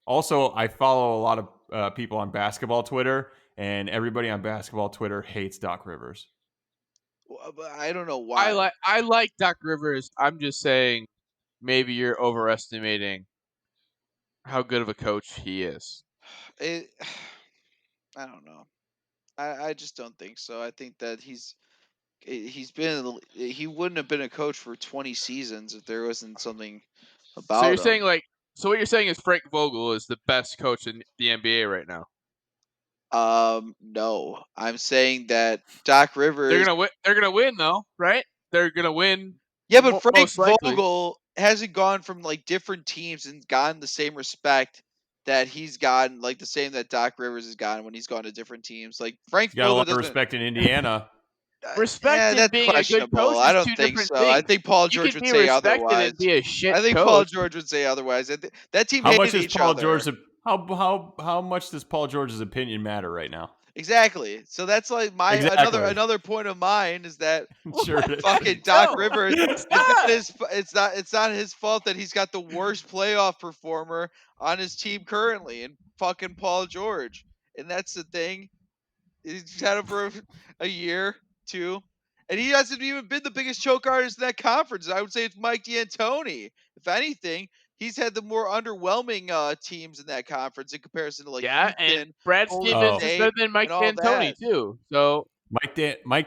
Also, I follow a lot of people on basketball Twitter, and everybody on basketball Twitter hates Doc Rivers. But I don't know why. I like Doc Rivers. I'm just saying maybe you're overestimating how good of a coach he is. It, I don't know. I just don't think so. I think that he wouldn't have been a coach for 20 seasons if there wasn't something So you're about saying him. so what you're saying is Frank Vogel is the best coach in the NBA right now. No, I'm saying that Doc They're Rivers. gonna win. They're gonna win though, right? They're gonna win Yeah, but Frank most likely. Vogel hasn't gone from like different teams and gotten the same respect that he's gotten, like the same that Doc Rivers has gotten when he's gone to different teams. Like Frank He's got a Vogel lot of doesn't. respect in Indiana. Respect and That's being a good questionable. coach I is don't two think different so. I things. think Paul You George can would be say respected otherwise. and be a shit I think Paul coach. George would say otherwise. That team How much hated does each Paul other. George's how much does Paul George's opinion matter right now? Exactly. So that's like Exactly. another point of mine is that Sure it is. fucking Doc No, Rivers it's is not not. it's not his fault that he's got the worst playoff performer on his team currently in fucking Paul George. And that's the thing. He's had him for a year, two. And he hasn't even been the biggest choke artist in that conference. I would say it's Mike D'Antoni. If anything, he's had the more underwhelming teams in that conference in comparison to like Yeah, and Houston, Brad Golden Stevens is Oh. State, better than Mike and all D'Antoni that. too. So Mike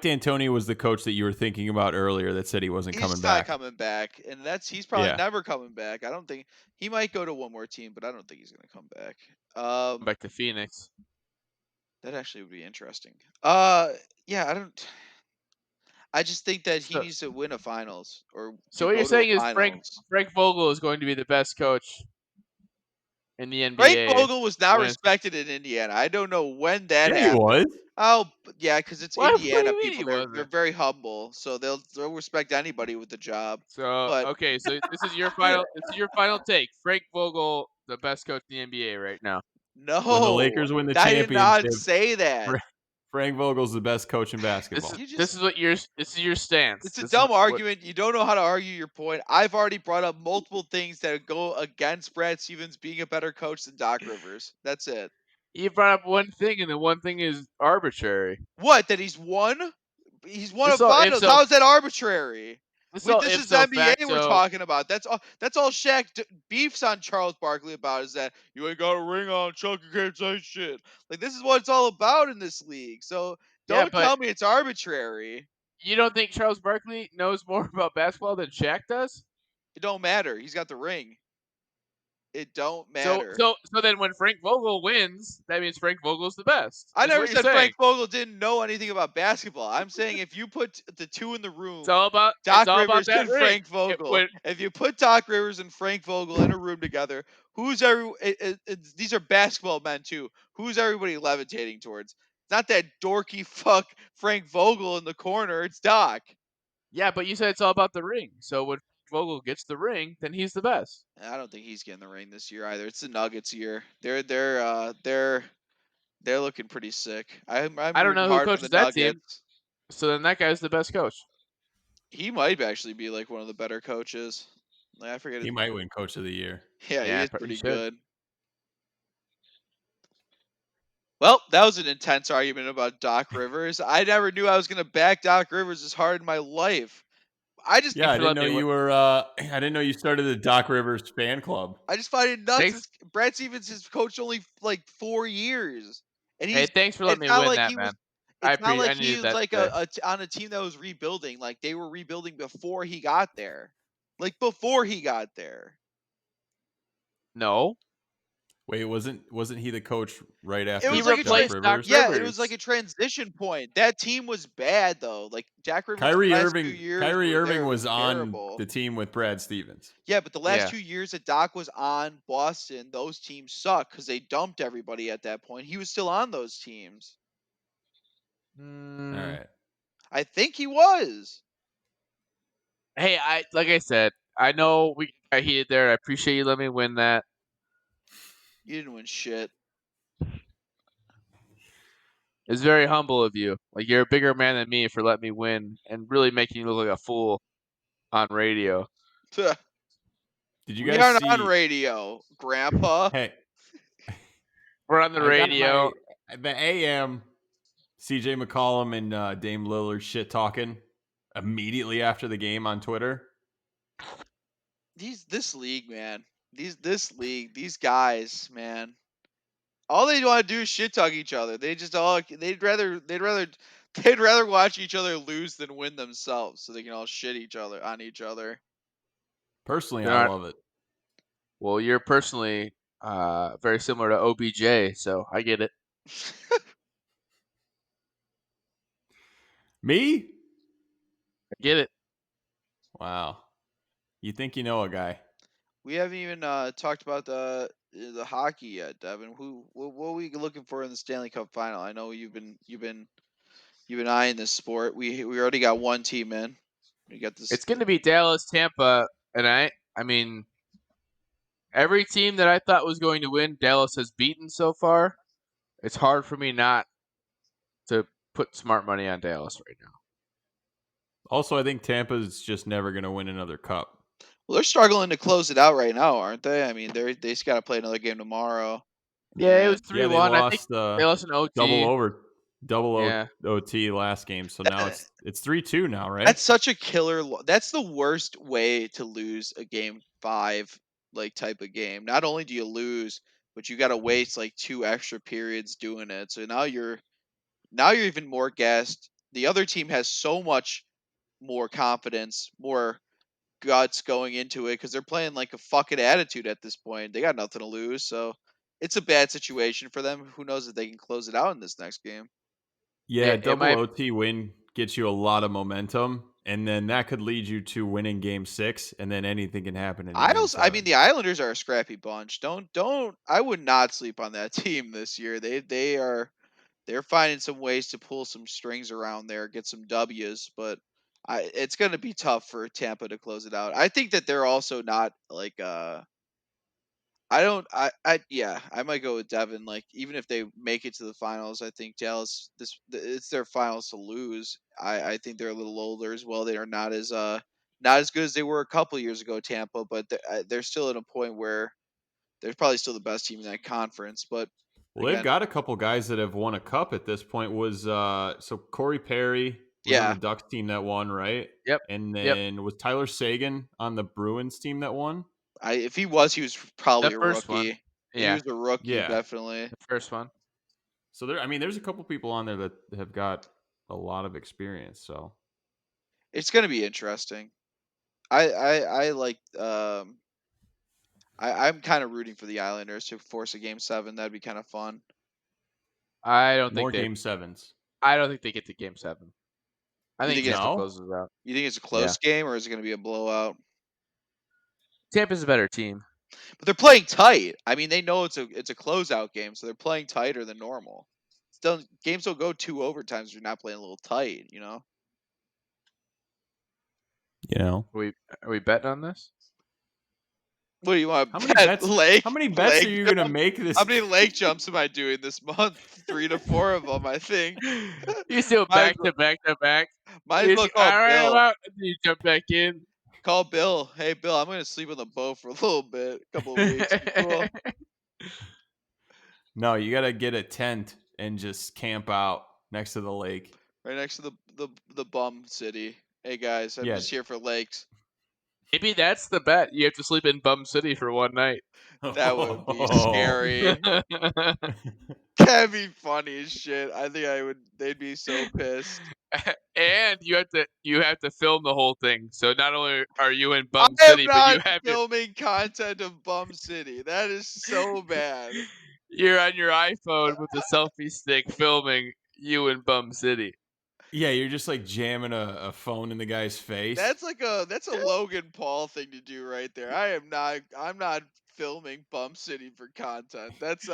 D'Antoni was the coach that you were thinking about earlier that said he wasn't He's coming just not back. coming back, and he's probably Yeah. never coming back. I don't think he might go to one more team, but I don't think he's gonna come back. back to Phoenix. That actually would be interesting. Yeah, I don't. I just think that he So, needs to win a finals or so to what you're go to a saying is finals. Frank Vogel is going to be the best coach in the Frank NBA. Vogel was not When it's, respected in Indiana. I don't know when that Yeah, he happened. was. Oh, yeah, because it's what do Indiana you mean he people. They're wasn't? very humble, so they'll respect anybody with the job. So But okay, so this is your final take. Frank Vogel, the best coach in the NBA right now. When the no, Lakers win the I did not championship, say that. Frank Vogel's the best coach in This basketball. is You this just is what your this is your stance. It's a This is dumb what argument. You don't know how to argue your point. I've already brought up multiple things that go against Brad Stevens being a better coach than Doc Rivers. That's it. you brought up one thing, and the one thing is arbitrary. What? That he's won? He's won a This all if finals. so How is that arbitrary? this all This if is so NBA we're facto. talking about. That's all Shaq beefs on Charles Barkley about is that you ain't got a ring on Chuck, you can't say shit. Like this is what it's all about in this league. So Yeah, don't but tell me it's arbitrary. you don't think Charles Barkley knows more about basketball than Shaq does? It don't matter. He's got the ring. It don't So matter. so so then when Frank Vogel wins, that means Frank Vogel's the best. I Is never what you're said saying. Frank Vogel didn't know anything about basketball. I'm saying if you put the two in the It's room, all about Doc Rivers that and ring. Frank Vogel, When if you put Doc Rivers and Frank Vogel in a room together, these are basketball men too. Who's everybody levitating towards? It's not that dorky fuck Frank Vogel in the corner. It's Doc. yeah, but you said it's all about the ring. So when Vogel gets the ring, then he's the best. I don't think he's getting the ring this year either. It's the Nuggets year. They're looking pretty sick. I'm I don't rooting know who hard for the coaches that team. Nuggets. So then that guy's the best coach. He might actually be like one of the better coaches. Like, I forget He his might name. win Coach of the Year. Yeah, he Yeah, is he pretty should. good. Well, that was an intense argument about Doc Rivers. I never knew I was going to back Doc Rivers as hard in my life. I just Yeah, Thanks I for didn't letting know me. you were. I didn't know you started the Doc Rivers fan club. I just find it nuts. Thanks. Brad Stevens has coached only like 4 years, and Hey, thanks for letting it's me not win like that, he was. man. I Like he needed was that like today. on a team that was rebuilding. Like they were rebuilding before he got there. Like before he got there. No, Wait, wasn't he the coach right It after he was like Doc replaced Doc Rivers? yeah, it was like Rivers. a transition point. That team was bad though. Like Jack Rivers' Kyrie last 2 Irving. years Kyrie were Irving there was was on terrible. the team with Brad Stevens. Yeah, but the last Yeah. 2 years that Doc was on Boston, those teams suck because they dumped everybody at that point. He was still on those teams. All Mm, right. I think he was. hey, like I said, I know we got heated there. I appreciate you letting me win that. You didn't win shit. It's very humble of you. Like you're a bigger man than me for letting me win and really making you look like a fool on radio. Did you We guys aren't on see? radio, Grandpa. Hey, We're on the I got radio. the AM. CJ McCollum and Dame Lillard shit talking immediately after the game on Twitter. This league, man. This league, these guys, man. All they want to do is shit talk each other. They'd rather watch each other lose than win themselves, so they can all shit each other on each other. Personally, They're I not. love it. Well, you're personally very similar to OBJ, so I get it. Me? I get it. Wow. You think you know a guy? We haven't even talked about the hockey yet, Devin. What are we looking for in the Stanley Cup final? I know you've been eyeing this sport. We already got one team in. We got this. It's going to be Dallas, Tampa, and I mean, every team that I thought was going to win, Dallas has beaten so far. It's hard for me not to put smart money on Dallas right now. Also, I think Tampa's just never going to win another cup. Well, they're struggling to close it out right now, aren't they? I mean, they just got to play another game tomorrow. Yeah, it was And Yeah, they 3-1. I think lost they lost an OT. double Yeah. OT last game. So now that, it's 3-2 now, right? that's such a killer. That's the worst way to lose a game 5 like type of game. Not only do you lose, but you got to waste like 2 extra periods doing it. So now you're even more gassed. The other team has so much more confidence, more guts going into it because they're playing like a fucking attitude at this point. They got nothing to lose, so it's a bad situation for them. Who knows if they can close it out in this next game? Yeah, It double might. OT win gets you a lot of momentum, and then that could lead you to winning game 6, and then anything can happen in a game I 7. mean, the Islanders are a scrappy bunch. Don't. I would not sleep on that team this year. They're finding some ways to pull some strings around there, get some W's, but it's going to be tough for Tampa to close it out. I think that they're also not like I don't. Yeah. I might go with Devin. Like, even if they make it to the finals, I think Dallas. It's their finals to lose. I think they're a little older as well. They are not as good as they were a couple years ago, Tampa. But they're still at a point where they're probably still the best team in that conference. But Well, they've again, got a couple guys that have won a cup at this point. Was so Corey Perry was on the yeah. Ducks team that won, right? Yep. And Yep. then was Tyler Sagan on the Bruins team that won? If he was probably The a first one. rookie. He Yeah, was a rookie, Yeah. definitely. the first one. So I mean, there's a couple people on there that have got a lot of experience. So It's going to be interesting. I like I'm kind of rooting for the Islanders to force a game 7. That'd be kind of fun. I don't think more they. game 7s. I don't think they get to Game 7. I You think think it's Tampa No, closes out. you think it's a Yeah, close game or is it going to be a blowout? Tampa's a better team. But they're playing tight. I mean, they know it's a closeout game, so they're playing tighter than normal. Still, games don't go 2 overtimes if you're not playing a little tight, you know? you know Are we betting on this? What do you want how to many bet? bets? Lake? How many bets are you gonna make this? How many lake jumps am I doing this month? 3 to 4 of them, I think. You still Might as back to back to back. Might as You well see, call all right, Bill. about you jump back in. Call Bill. Hey, Bill, I'm going to sleep on the boat for a little bit, a couple of weeks. You cool? No, you gotta get a tent and just camp out next to the lake. Right next to the bum city. Hey guys, I'm Yeah. just here for lakes. Maybe that's the bet. You have to sleep in Bum City for one night. That would be scary. That'd be funny as shit. I think I would. They'd be so pissed. And you have to film the whole thing. So not only are you in I Bum am City, but you not have filming content of Bum City. That is so bad. you're on your iPhone with a selfie stick filming you in Bum City. Yeah, you're just like jamming a phone in the guy's face. That's a Logan Paul thing to do right there. I'm not filming Bum City for content. That's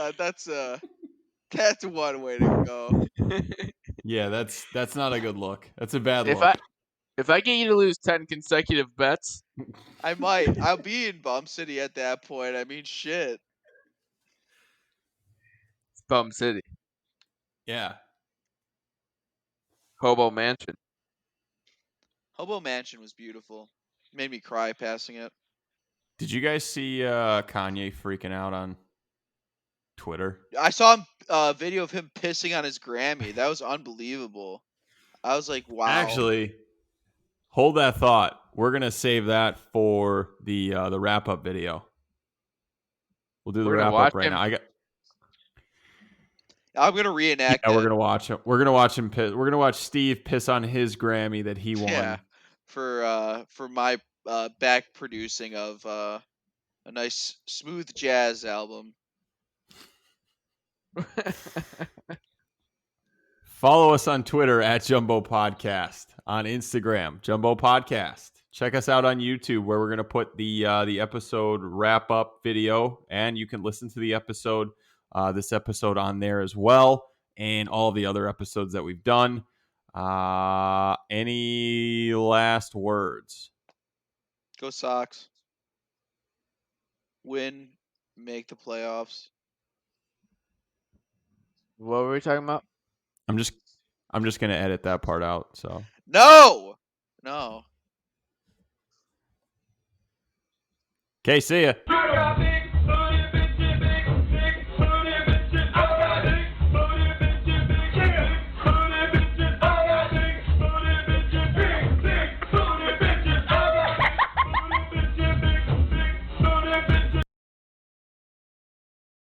one way to go. Yeah, that's not a good look. That's a bad if look. I get you to lose 10 consecutive bets, I might. I'll be in Bum City at that point. I mean, shit. it's Bum City. Yeah. Hobo Mansion. Hobo Mansion was beautiful. Made me cry passing it. Did you guys see Kanye freaking out on Twitter? I saw a video of him pissing on his Grammy. That was unbelievable. I was like, wow. Actually, hold that thought. We're gonna save that for the wrap up video. We'll do the We're gonna wrap watch up right him. now. I'm gonna reenact We're it. gonna watch him. We're gonna watch him piss. We're gonna watch Steve piss on his Grammy that he won. Yeah, for my back producing of a nice smooth jazz album. Follow us on Twitter at Jumbo Podcast. On Instagram, Jumbo Podcast. Check us out on YouTube, where we're going to put the episode wrap up video, and you can listen to the episode, this episode on there as well, and all the other episodes that we've done. Any last words? Go Sox. Win. Make the playoffs. What were we talking about? I'm just going to edit that part out. So No. okay, see ya.